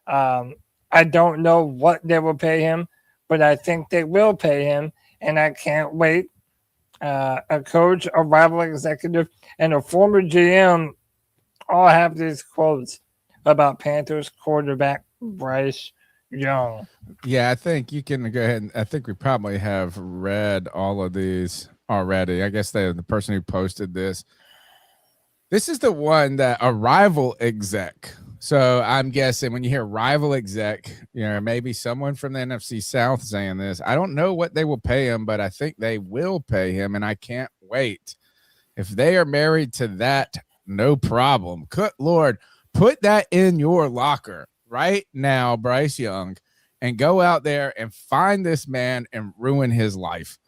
I don't know what they will pay him, but I think they will pay him, and I can't wait. A coach, a rival executive, and a former GM all have these quotes about Panthers quarterback Bryce Young.
Yeah, I think you can go ahead. I think we probably have read all of these already. I guess the person who posted this. This is the one that a rival exec. So I'm guessing when you hear rival exec, maybe someone from the NFC South saying this. I don't know what they will pay him, but I think they will pay him, and I can't wait. If they are married to that, no problem. Good Lord, put that in your locker right now, Bryce Young, and go out there and find this man and ruin his life.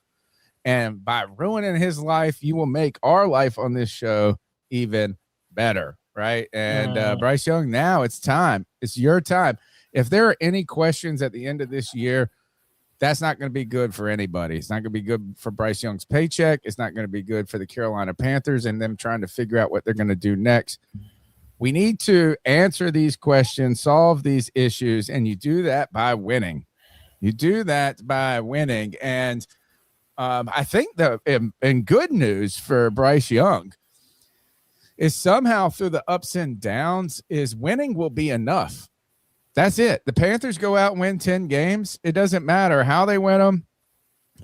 And by ruining his life, you will make our life on this show even better. Right. And Bryce Young, now it's time. It's your time. If there are any questions at the end of this year, that's not going to be good for anybody. It's not going to be good for Bryce Young's paycheck. It's not going to be good for the Carolina Panthers and them trying to figure out what they're going to do next. We need to answer these questions, solve these issues, and you do that by winning. You do that by winning. And I think in good news for Bryce Young, is somehow through the ups and downs is winning will be enough. That's it. The Panthers go out and win 10 games. It doesn't matter how they win them.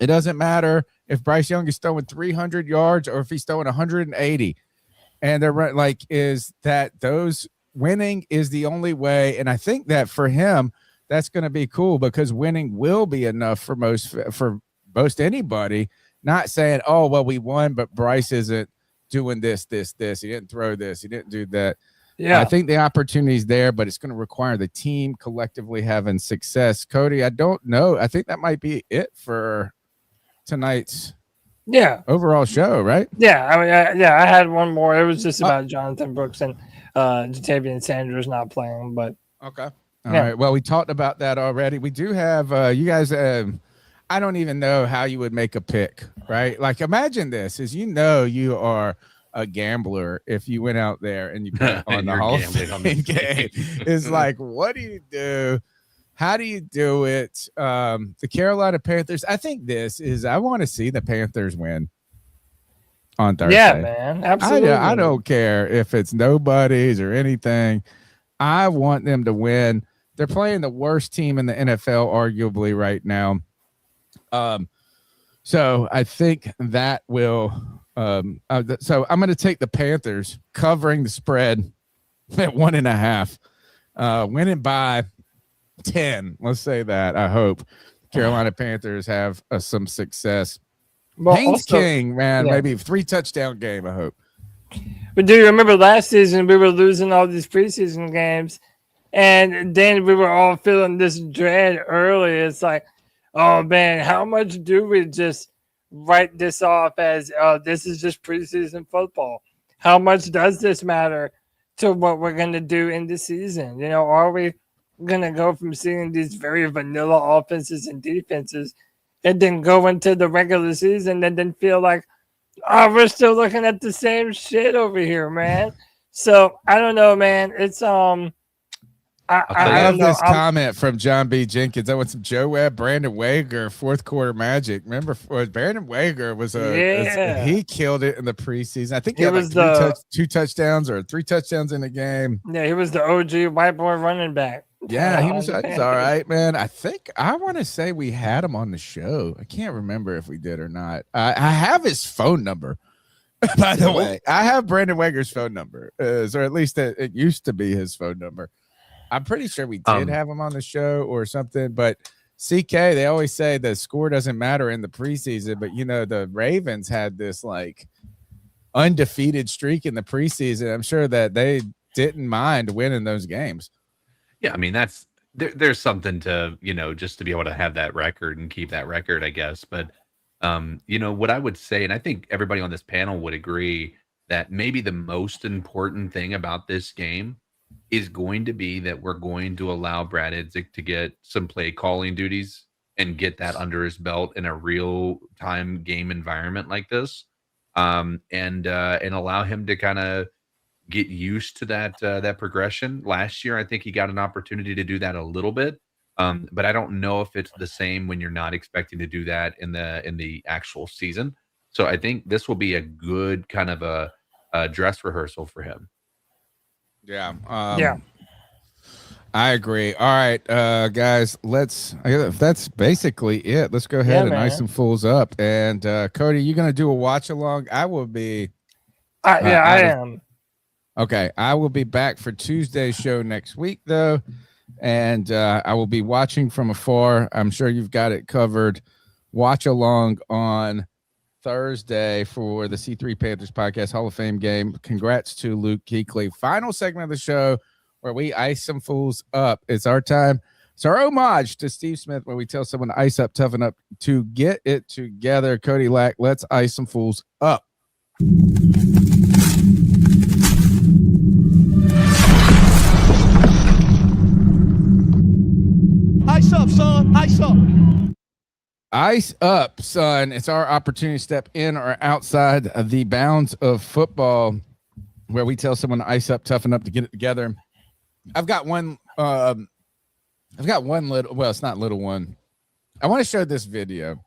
It doesn't matter if Bryce Young is throwing 300 yards or if he's throwing 180. And they're like, is that those winning is the only way. And I think that for him, that's going to be cool because winning will be enough for most anybody. Not saying, oh, well, we won, but Bryce isn't doing this. He didn't throw this. He didn't do that. Yeah, I think the opportunity is there, but it's going to require the team collectively having success. Cody, I don't know. I think that might be it for tonight's overall show, right?
Yeah, I had one more. It was just about Jonathan Brooks and Jatavian Sanders not playing, but
okay. All right. Well, we talked about that already. We do have you guys. I don't even know how you would make a pick, right? Like, imagine this: you are a gambler if you went out there and you bet on the Hall of Fame game. It's like, what do you do? How do you do it? The Carolina Panthers. I think I want to see the Panthers win on Thursday.
Yeah, man, absolutely.
I don't care if it's nobodies or anything. I want them to win. They're playing the worst team in the NFL, arguably, right now. So I think that will. So I'm going to take the Panthers covering the spread at 1.5, winning by 10. Let's say that. I hope Carolina Panthers have some success.
Well,
Haynes King, man, maybe 3 touchdown game. I hope.
But do you remember last season we were losing all these preseason games, and then we were all feeling this dread early. It's like, oh man, how much do we just write this off as this is just preseason football? How much does this matter to what we're going to do in the season? Are we going to go from seeing these very vanilla offenses and defenses and then go into the regular season and then feel like, oh, we're still looking at the same shit over here, man. So I don't know, man. It's
I love this comment from John B. Jenkins. I want some Joe Webb, Brandon Wager, fourth quarter magic. Remember, Brandon Wager was he killed it in the preseason. I think he had
was
like two touchdowns or 3 touchdowns in the game.
Yeah, he was the OG white boy running back.
Yeah, he was all right, man. I want to say we had him on the show. I can't remember if we did or not. I have his phone number. By the way, I have Brandon Wager's phone number, or at least it used to be his phone number. I'm pretty sure we did have him on the show or something, but CK, they always say the score doesn't matter in the preseason, but the Ravens had this like undefeated streak in the preseason. I'm sure that they didn't mind winning those games.
Yeah, I mean, there's something to, just to be able to have that record and keep that record, I guess. But, what I would say, and I think everybody on this panel would agree, that maybe the most important thing about this game is going to be that we're going to allow Brad Idzik to get some play calling duties and get that under his belt in a real time game environment like this, and allow him to kind of get used to that progression. Last year, I think he got an opportunity to do that a little bit, but I don't know if it's the same when you're not expecting to do that in the actual season. So I think this will be a good kind of a dress rehearsal for him.
Yeah.
Yeah.
I agree. All right, guys, that's basically it. Let's go ahead and ice some fools up. And Cody, you're going to do a watch along. I will be.
I am.
Okay. I will be back for Tuesday's show next week, though. And I will be watching from afar. I'm sure you've got it covered. Watch along on Thursday for the C3 Panthers Podcast Hall of Fame game. Congrats to Luke Kuechly. Final segment of the show where we ice some fools up. It's our time. It's our homage to Steve Smith where we tell someone to ice up, toughen up, to get it together. Cody Lack, let's ice some fools up.
Ice up, son. Ice up.
Ice up, son. It's our opportunity to step in or outside of the bounds of football where we tell someone to ice up, toughen up, to get it together. I've got one little, well, it's not little one. I want to show this video.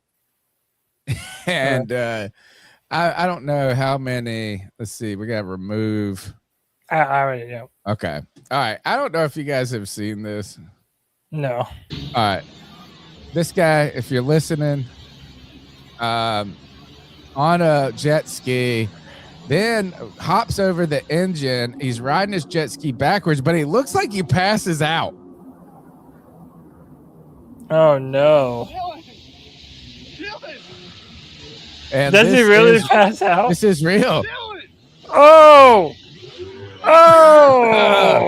And I don't know how many. Let's see. We got to remove.
I already know.
Okay. All right. I don't know if you guys have seen this.
No.
All right. This guy, if you're listening, on a jet ski, then hops over the engine. He's riding his jet ski backwards, but he looks like he passes out.
Oh, no.
And
does he really pass out?
This is real.
Oh! Oh!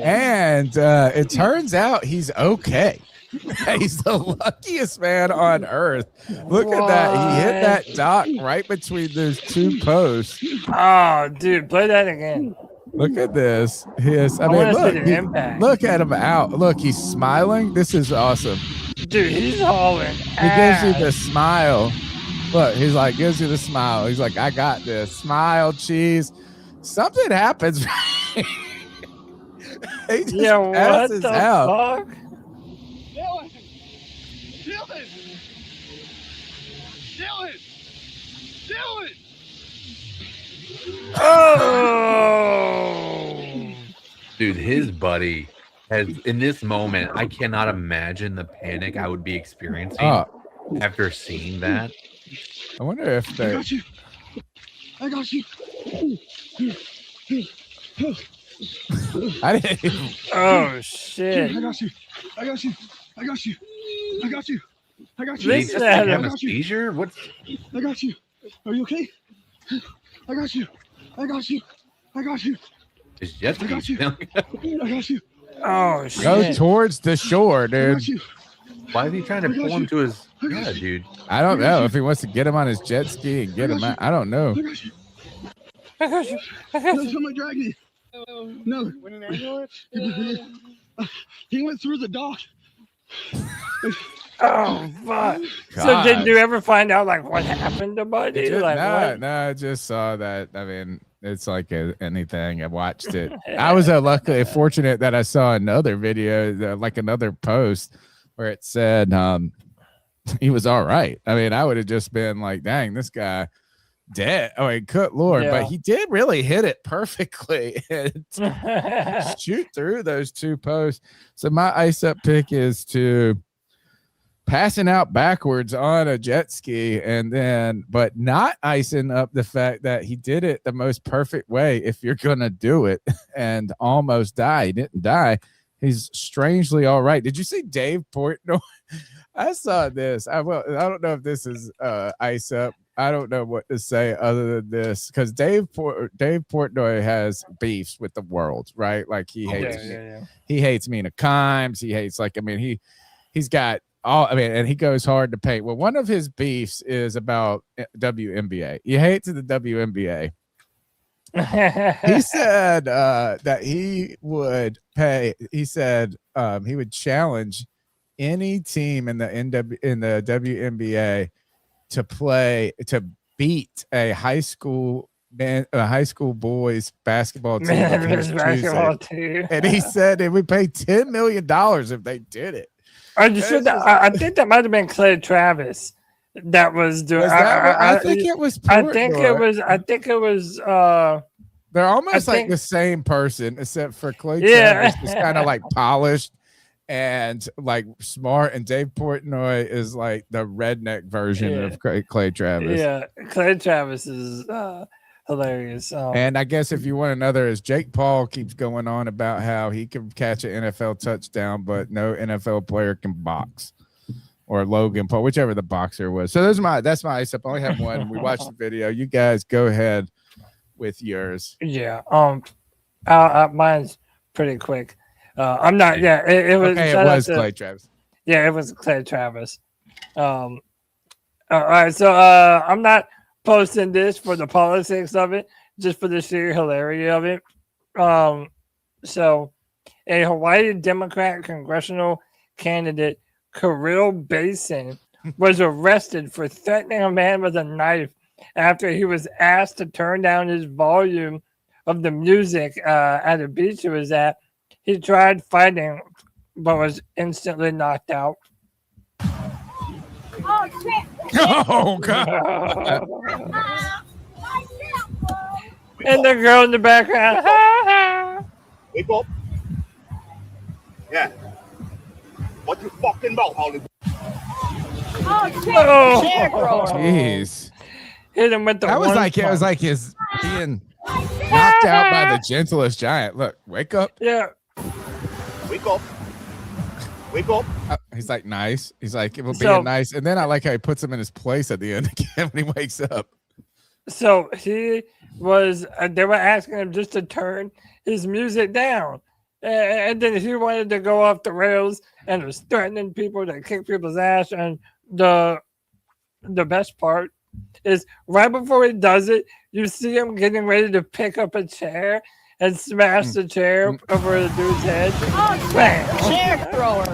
And it turns out he's okay. He's the luckiest man on earth. Look at that. He hit that dock right between those two posts.
Oh, dude, play that again.
Look at this. Look at him out. Look, he's smiling. This is awesome.
Dude, he's hauling.
He gives you the smile. Look, he's like, gives you the smile. He's like, I got this. Smile, cheese. Something happens. He just passes out.
Fuck? Oh,
dude, his buddy has, in this moment, I cannot imagine the panic I would be experiencing after seeing that.
I wonder if they.
I got you.
I didn't even...
Oh shit!
I got you. I got you. I got you. I got you. I got you.
He's having a seizure? What?
I got you. Are you okay? I got you. I got you. I got you.
His jet ski.
I got you. I got you.
Oh shit!
Go towards the shore, dude.
Why is he trying to pull him to his? Yeah, dude.
I don't know if he wants to get him on his jet ski and get him out. I don't know.
I got you.
I got you. I got you.
Somebody drag me. No. He went through the dock.
Oh fuck! So
God.
did you ever find out like what happened to Buddy?
No,
Like what?
I just saw that. I mean, it's like anything. I watched it. I was luckily fortunate that I saw another video, like another post, where it said he was all right. I mean, I would have just been like, "Dang, this guy dead." Oh, good Lord!
Yeah.
But he did really hit it perfectly and shoot through those two posts. So my ice up pick is to passing out backwards on a jet ski but not icing up the fact that he did it the most perfect way if you're gonna do it and almost die. He didn't die. He's strangely all right. Did you see Dave Portnoy? I saw this. I don't know if this is ice up. I don't know what to say other than this, because Dave Portnoy has beefs with the world, right? Like he hates he hates Mina Kimes. He hates he's got and he goes hard to paint. Well, one of his beefs is about WNBA. He hates the WNBA. He said that he would pay. He said he would challenge any team in the WNBA to beat a high school boys basketball team. And he said it would pay $10 million if they did it.
I think that might have been Clay Travis that was doing.
I think it was.
I think it was.
They're almost like the same person, except for Clay Travis is kind of like polished and like smart, and Dave Portnoy is like the redneck version of Clay Travis.
Yeah, Clay Travis is hilarious.
And I guess if you want another, is Jake Paul keeps going on about how he can catch an NFL touchdown, but no NFL player can box, or Logan Paul, whichever the boxer was. So that's my ice up. I only have one. We watched the video. You guys go ahead with yours.
Yeah. Mine's pretty quick. I'm not. Yeah. It was.
Okay, it was Clay Travis.
Yeah, it was Clay Travis. All right. So I'm not posting this for the politics of it, just for the sheer hilarity of it. So a Hawaii Democrat congressional candidate, Kirill Basin, was arrested for threatening a man with a knife after he was asked to turn down his volume of the music at a beach he was at. He tried fighting, but was instantly knocked out.
Oh, shit.
Oh, God.
And the girl in the background.
Wake up. Yeah. What you fucking about, Hollywood?
Oh,
jeez.
Hit him with the
That was like it was like his being knocked out by the gentlest giant. Look, wake up.
Yeah.
Wake up. Wake up.
He's like nice. He's like it will be nice, and then I like how he puts him in his place at the end again when he wakes up.
So he was. They were asking him just to turn his music down, and then he wanted to go off the rails and was threatening people to kick people's ass. And the best part is right before he does it, you see him getting ready to pick up a chair and smash the chair over the dude's head.
Oh, chair thrower.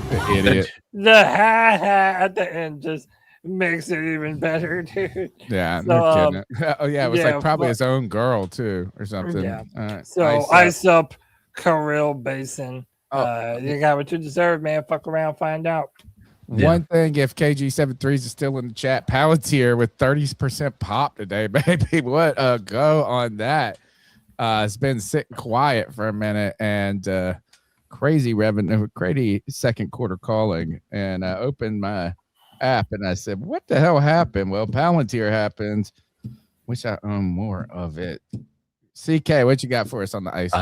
The idiot.
The ha at the end just makes it even better, dude.
Yeah,
So,
no kidding. Oh yeah, it was like probably
but-
his own girl too, or something.
Yeah.
All right.
So ice up Kirill Basin. You got what you deserve, man. Fuck around, find out.
One thing, if KG73s is still in the chat, Palantir with 30% pop today, baby. What a go on that. It's been sitting quiet for a minute, and crazy revenue, crazy second quarter calling. And I opened my app and I said, what the hell happened? Well, Palantir happened. Wish I owned more of it. CK, what you got for us on the ice?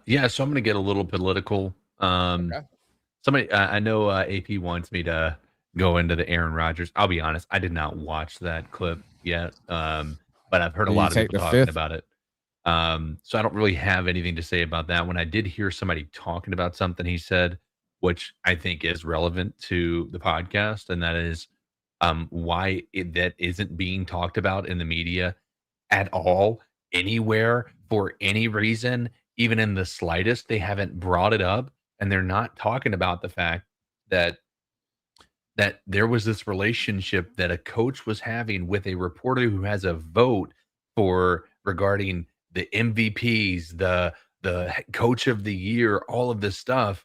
Yeah, so I'm going to get a little political. Somebody, I know AP wants me to go into the Aaron Rodgers. I'll be honest, I did not watch that clip yet, but I've heard a lot of people talking about it. So I don't really have anything to say about that. When I did hear somebody talking about something he said, which I think is relevant to the podcast, and that is why that isn't being talked about in the media at all, anywhere, for any reason, even in the slightest. They haven't brought it up. And they're not talking about the fact that there was this relationship that a coach was having with a reporter who has a vote for regarding the MVPs, the coach of the year, all of this stuff,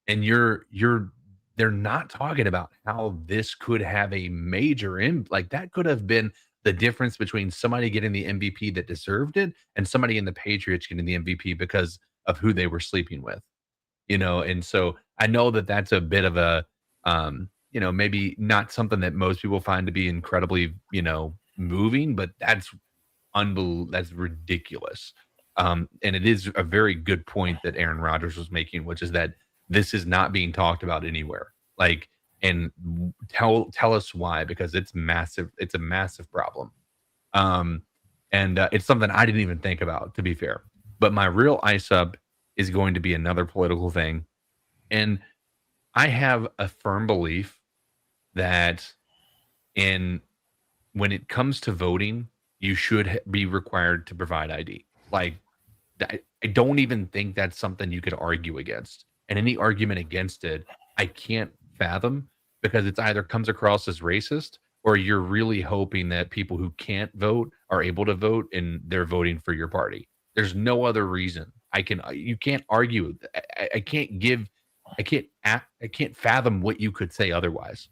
and they're not talking about how this could have a major like that could have been the difference between somebody getting the MVP that deserved it and somebody in the Patriots getting the MVP because of who they were sleeping with, and so I know that that's a bit of a maybe not something that most people find to be incredibly moving, but that's ridiculous. And it is a very good point that Aaron Rodgers was making, which is that this is not being talked about anywhere. Like, and tell us why, because it's massive. It's a massive problem. And it's something I didn't even think about, to be fair. But my real ice up is going to be another political thing. And I have a firm belief that when it comes to voting, you should be required to provide ID. Like, I don't even think that's something you could argue against. And any argument against it, I can't fathom, because it's either comes across as racist or you're really hoping that people who can't vote are able to vote and they're voting for your party. There's no other reason. You can't argue. I can't fathom what you could say otherwise,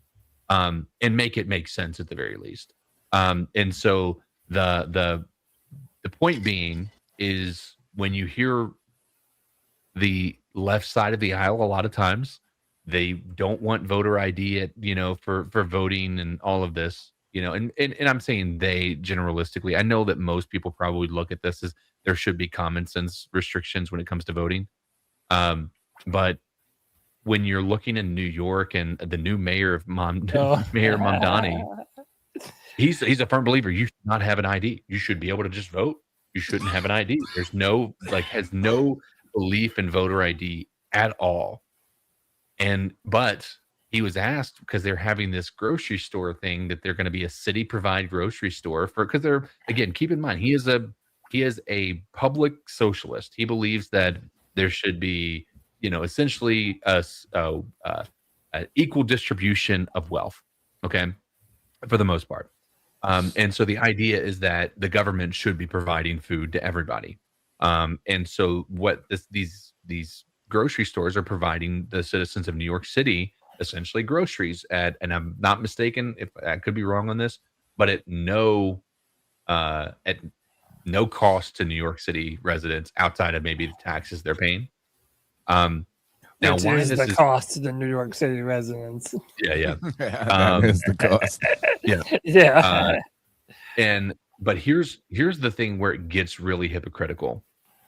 and make it make sense at the very least. And so the point being is, when you hear the left side of the aisle, a lot of times they don't want voter ID for voting and all of this, and I'm saying they generalistically. I know that most people probably look at this as there should be common sense restrictions when it comes to voting. But when you're looking in New York and the new mayor of Mayor Mamdani, he's a firm believer. You should not have an ID. You should be able to just vote. You shouldn't have an ID. There's has no belief in voter ID at all. But he was asked, because they're having this grocery store thing, that they're going to be a city provide grocery store because they're, again, keep in mind, he is a public socialist. He believes that there should be, essentially an equal distribution of wealth. Okay. For the most part. And so the idea is that the government should be providing food to everybody. And so what these grocery stores are providing the citizens of New York City, essentially groceries and I'm not mistaken, if I could be wrong on this, but at no cost to New York City residents outside of maybe the taxes they're paying. Now,
which
why
is
this
the
is
cost to the New York City residents.
Yeah.
That is the cost.
Yeah.
But here's the thing where it gets really hypocritical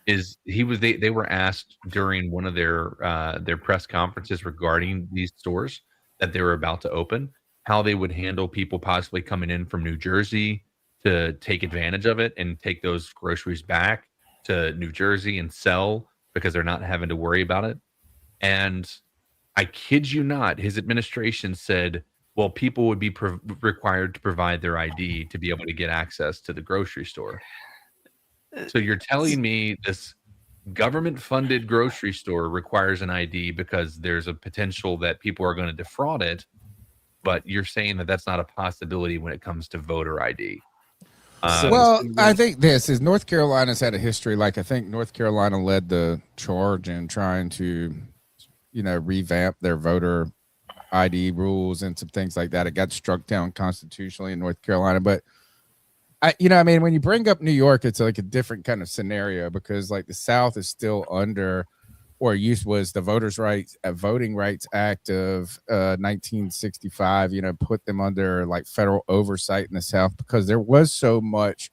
is they were asked during one of their press conferences regarding these stores that they were about to open, how they would handle people possibly coming in from New Jersey to take advantage of it and take those groceries back to New Jersey and sell because they're not having to worry about it. And I kid you not, his administration said, well, people would be required to provide their ID to be able to get access to the grocery store. So you're telling me this government-funded grocery store requires an ID because there's a potential that people are going to defraud it, but you're saying that that's not a possibility when it comes to voter ID.
Well, I think this is North Carolina's had a history. Like, I think North Carolina led the charge in trying to, revamp their voter ID rules and some things like that. It got struck down constitutionally in North Carolina. But, when you bring up New York, it's like a different kind of scenario because, like, the South is still under, or was the Voting Rights Act of 1965, put them under like federal oversight in the South because there was so much,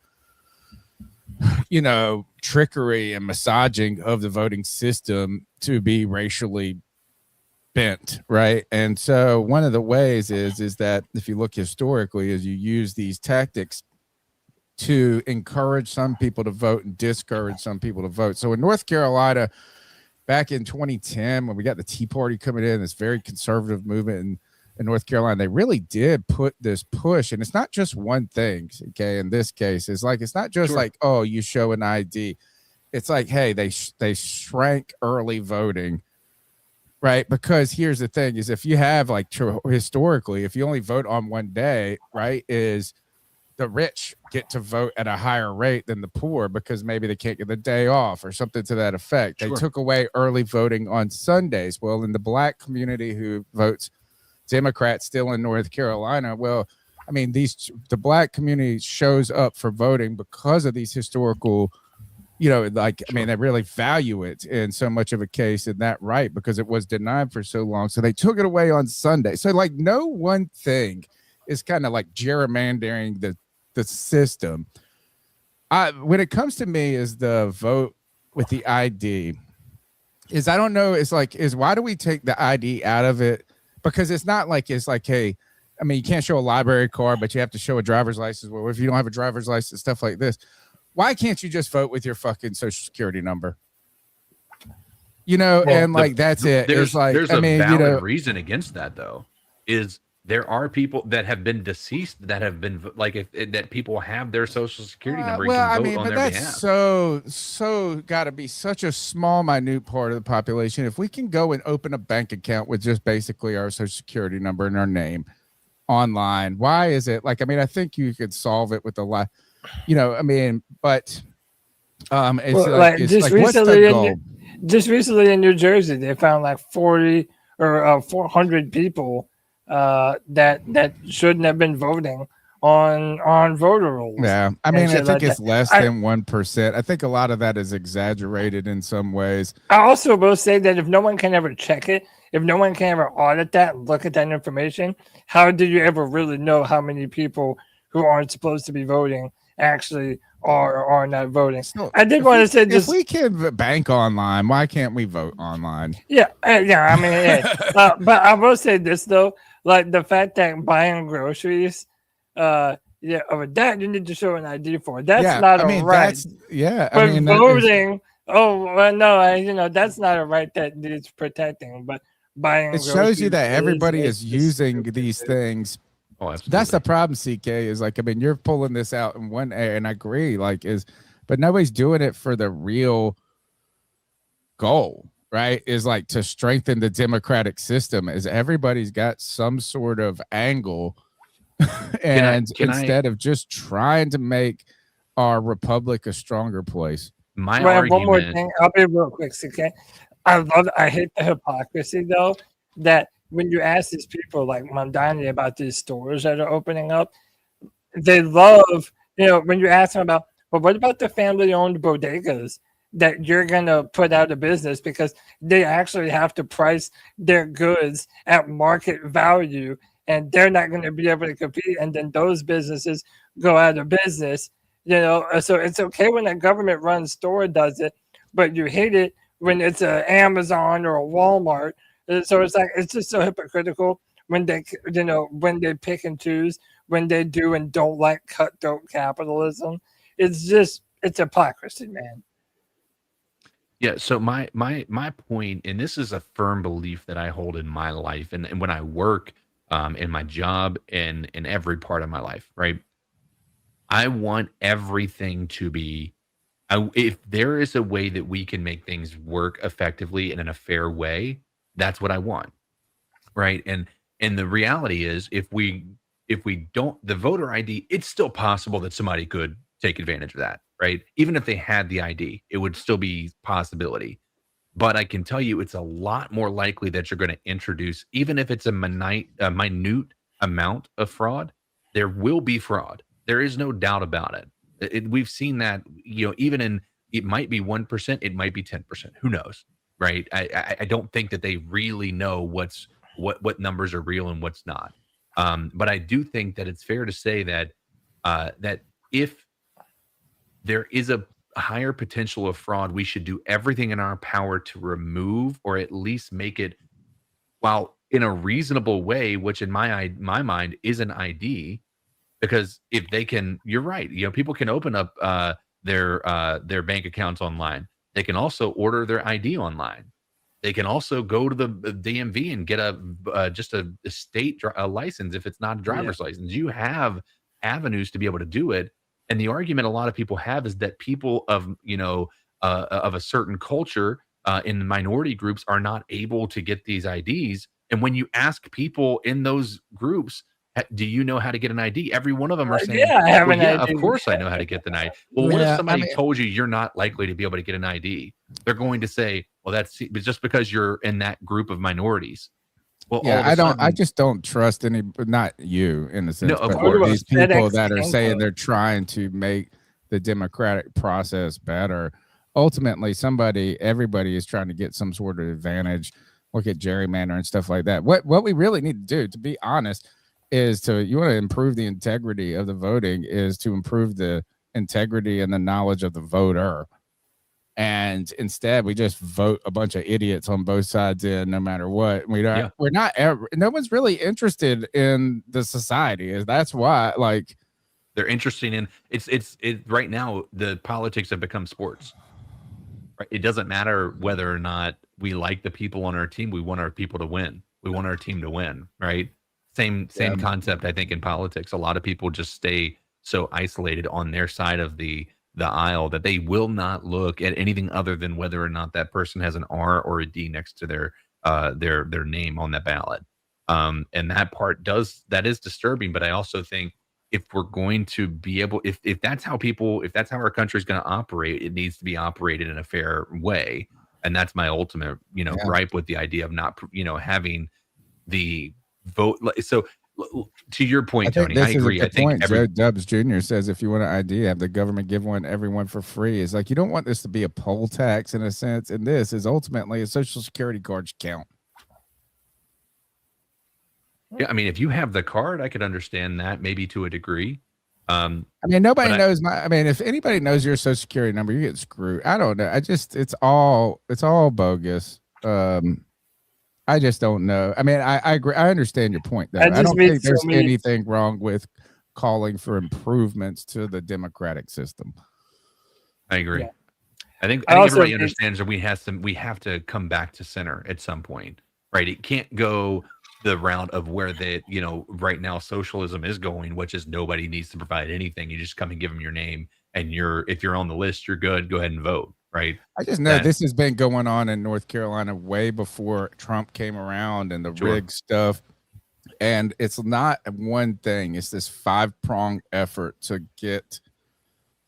trickery and massaging of the voting system to be racially bent, right? And so one of the ways is that if you look historically, is you use these tactics to encourage some people to vote and discourage some people to vote. So in North Carolina, back in 2010, when we got the Tea Party coming in, this very conservative movement in North Carolina, they really did put this push, and it's not just one thing. Okay, in this case, it's not just like, oh, you show an ID. It's like, hey, they shrank early voting right? Because here's the thing: is if you have like historically, if you only vote on one day, right, is the rich get to vote at a higher rate than the poor because maybe they can't get the day off or something to that effect. They took away early voting on Sundays. Well, in the black community who votes Democrat still in North Carolina, well, I mean, the black community shows up for voting because of these historical, I mean, they really value it in so much of a case in that right because it was denied for so long. So they took it away on Sunday. So like no one thing is kind of like gerrymandering the system. When it comes to me is the vote with the ID is, I don't know. It's like, why do we take the ID out of it? Because it's like, hey, I mean, you can't show a library card, but you have to show a driver's license. Well, if you don't have a driver's license, stuff like this, why can't you just vote with your fucking social security number? That's it.
There's
a
valid reason against that, though, is there are people that have been deceased that have been that people have their social security number. But
that's so got to be such a small, minute part of the population. If we can go and open a bank account with just basically our social security number and our name online, why is it I think you could solve it with a lot, but
just recently in New Jersey, they found 40 or 400 people that shouldn't have been voting on voter rolls.
Yeah, I mean, I think it's less than 1%. I think a lot of that is exaggerated in some ways.
I also will say that if no one can ever check it, if no one can ever audit that and look at that information, how do you ever really know how many people who aren't supposed to be voting actually are not voting? So I did want to say this:
if we can bank online, why can't we vote online?
Yeah. I mean, but I will say this though, like the fact that buying groceries, that you need to show an ID for. That's not a right. But voting, that's not a right that needs protecting. But buying,
it shows you that everybody is using these things.
Oh,
that's the problem, CK, is you're pulling this out in one area, and I agree, but nobody's doing it for the real goal, right? Is to strengthen the democratic system, is everybody's got some sort of angle. And instead of just trying to make our republic a stronger place.
One more thing, I'll be real quick, CK. I hate the hypocrisy though, that when you ask these people like Mondani about these stores that are opening up, they love, when you ask them about, well, what about the family-owned bodegas that you're going to put out of business because they actually have to price their goods at market value and they're not going to be able to compete, and then those businesses go out of business, So it's okay when a government-run store does it, but you hate it when it's an Amazon or a Walmart. So it's just so hypocritical when they pick and choose, when they do and don't like cutthroat capitalism. It's hypocrisy, man.
Yeah. So my point, and this is a firm belief that I hold in my life, and when I work, in my job, and in every part of my life, right? I want everything to be. If there is a way that we can make things work effectively and in a fair way, that's what I want, right? And the reality is, if we don't, the voter ID, it's still possible that somebody could take advantage of that, right? Even if they had the ID, it would still be possibility. But I can tell you, it's a lot more likely that you're going to introduce, even if it's a minute amount of fraud, there will be fraud. There is no doubt about it. We've seen that, even in, it might be 1%, it might be 10%. Who knows? Right. I don't think that they really know what numbers are real and what's not. But I do think that it's fair to say that that if there is a higher potential of fraud, we should do everything in our power to remove, or at least make it, while in a reasonable way, which in my mind is an ID, because if they can, you're right. People can open up their bank accounts online. They can also order their ID online. They can also go to the DMV and get just a state license if it's not a driver's license. You have avenues to be able to do it. And the argument a lot of people have is that people of a certain culture in the minority groups are not able to get these IDs. And when you ask people in those groups, do you know how to get an ID? Every one of them are saying,
yeah, I have an
yeah,
ID.
of course I know how to get an ID. Well, what if
Yeah,
somebody told you you're not likely to be able to get an ID? They're going to say, well, that's just because you're in that group of minorities. Well,
Yeah,
all of a
I
sudden,
just don't trust any, not you in the sense,
No, of
but
course.
these people
FedEx
that are
and
saying
Code.
they're trying to make the democratic process better. Ultimately, everybody is trying to get some sort of advantage. Look at gerrymander and stuff like that. What we really need to do, to be honest, is you want to improve the integrity of the voting, is to improve the integrity and the knowledge of the voter. And instead, we just vote a bunch of idiots on both sides in, no matter what. We're not ever. No one's really interested in the society. That's why, like,
they're interested in it's right now. The politics have become sports. Right? It doesn't matter whether or not we like the people on our team. We want our people to win. We want our team to win. Right? Same concept. I think in politics, a lot of people just stay so isolated on their side of the aisle that they will not look at anything other than whether or not that person has an R or a D next to their name on that ballot. And that is disturbing. But I also think if we're going to be able, if that's how our country is going to operate, it needs to be operated in a fair way. And that's my ultimate, gripe with the idea of not, having the vote. So to your point, Tony, I agree. I think
Joe Dubs Jr. says if you want an ID, have the government give everyone for free. It's like, you don't want this to be a poll tax in a sense, and this is ultimately a Social Security card count.
Yeah, I mean, if you have the card, I could understand that maybe to a degree.
I mean, nobody knows if anybody knows your Social Security number, you get screwed. I don't know. It's all bogus. I just don't know. I mean, I agree. I understand your point, though. I don't think there's anything wrong with calling for improvements to the democratic system.
I agree.
Yeah.
I think everybody understands that we have to come back to center at some point, right? It can't go the route of where right now socialism is going, which is nobody needs to provide anything. You just come and give them your name, and if you're on the list, you're good. Go ahead and vote. Right.
I just know this has been going on in North Carolina way before Trump came around and the rig stuff. And it's not one thing. It's this 5-pronged effort to get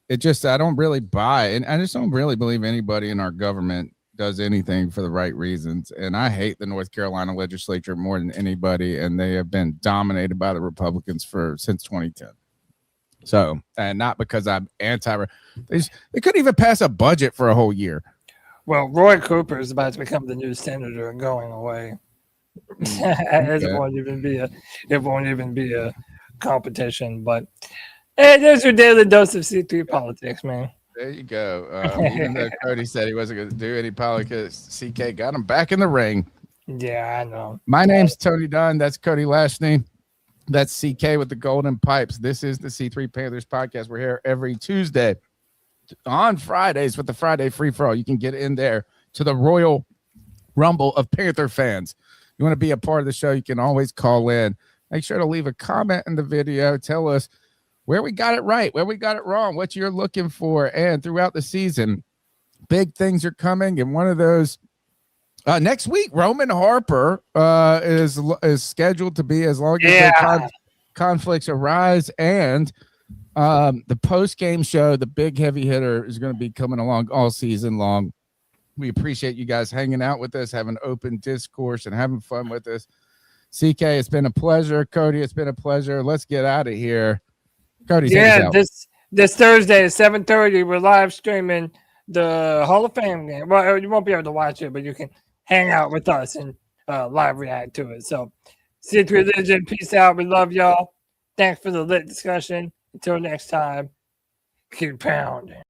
it. I don't really buy it. And I just don't really believe anybody in our government does anything for the right reasons. And I hate the North Carolina legislature more than anybody. And they have been dominated by the Republicans since 2010. So, and not because I'm anti, they couldn't even pass a budget for a whole year.
Well, Roy Cooper is about to become the new senator and going away. It won't even be a competition. But hey, there's your daily dose of C3 politics, man.
There you go. Even though Cody said he wasn't going to do any politics, CK got him back in the ring.
Yeah, I know.
My name's Tony Dunn. That's Cody Lashney. That's CK with the Golden Pipes. This is the C3 Panthers Podcast. We're here every Tuesday. On Fridays with the Friday free-for-all. You can get in there to the Royal Rumble of Panther fans. You want to be a part of the show, you can always call in. Make sure to leave a comment in the video. Tell us where we got it right, where we got it wrong, what you're looking for. And throughout the season, big things are coming. And one of those next week, Roman Harper is scheduled to be, as long as conflicts arise. And the post-game show, the big heavy hitter, is going to be coming along all season long. We appreciate you guys hanging out with us, having open discourse, and having fun with us. CK, it's been a pleasure. Cody, it's been a pleasure. Let's get out of here. Cody,
this Thursday at 7:30, we're live streaming the Hall of Fame game. Well, you won't be able to watch it, but you can hang out with us and live react to it. So, C3 Legette, peace out. We love y'all. Thanks for the lit discussion. Until next time, keep pounding.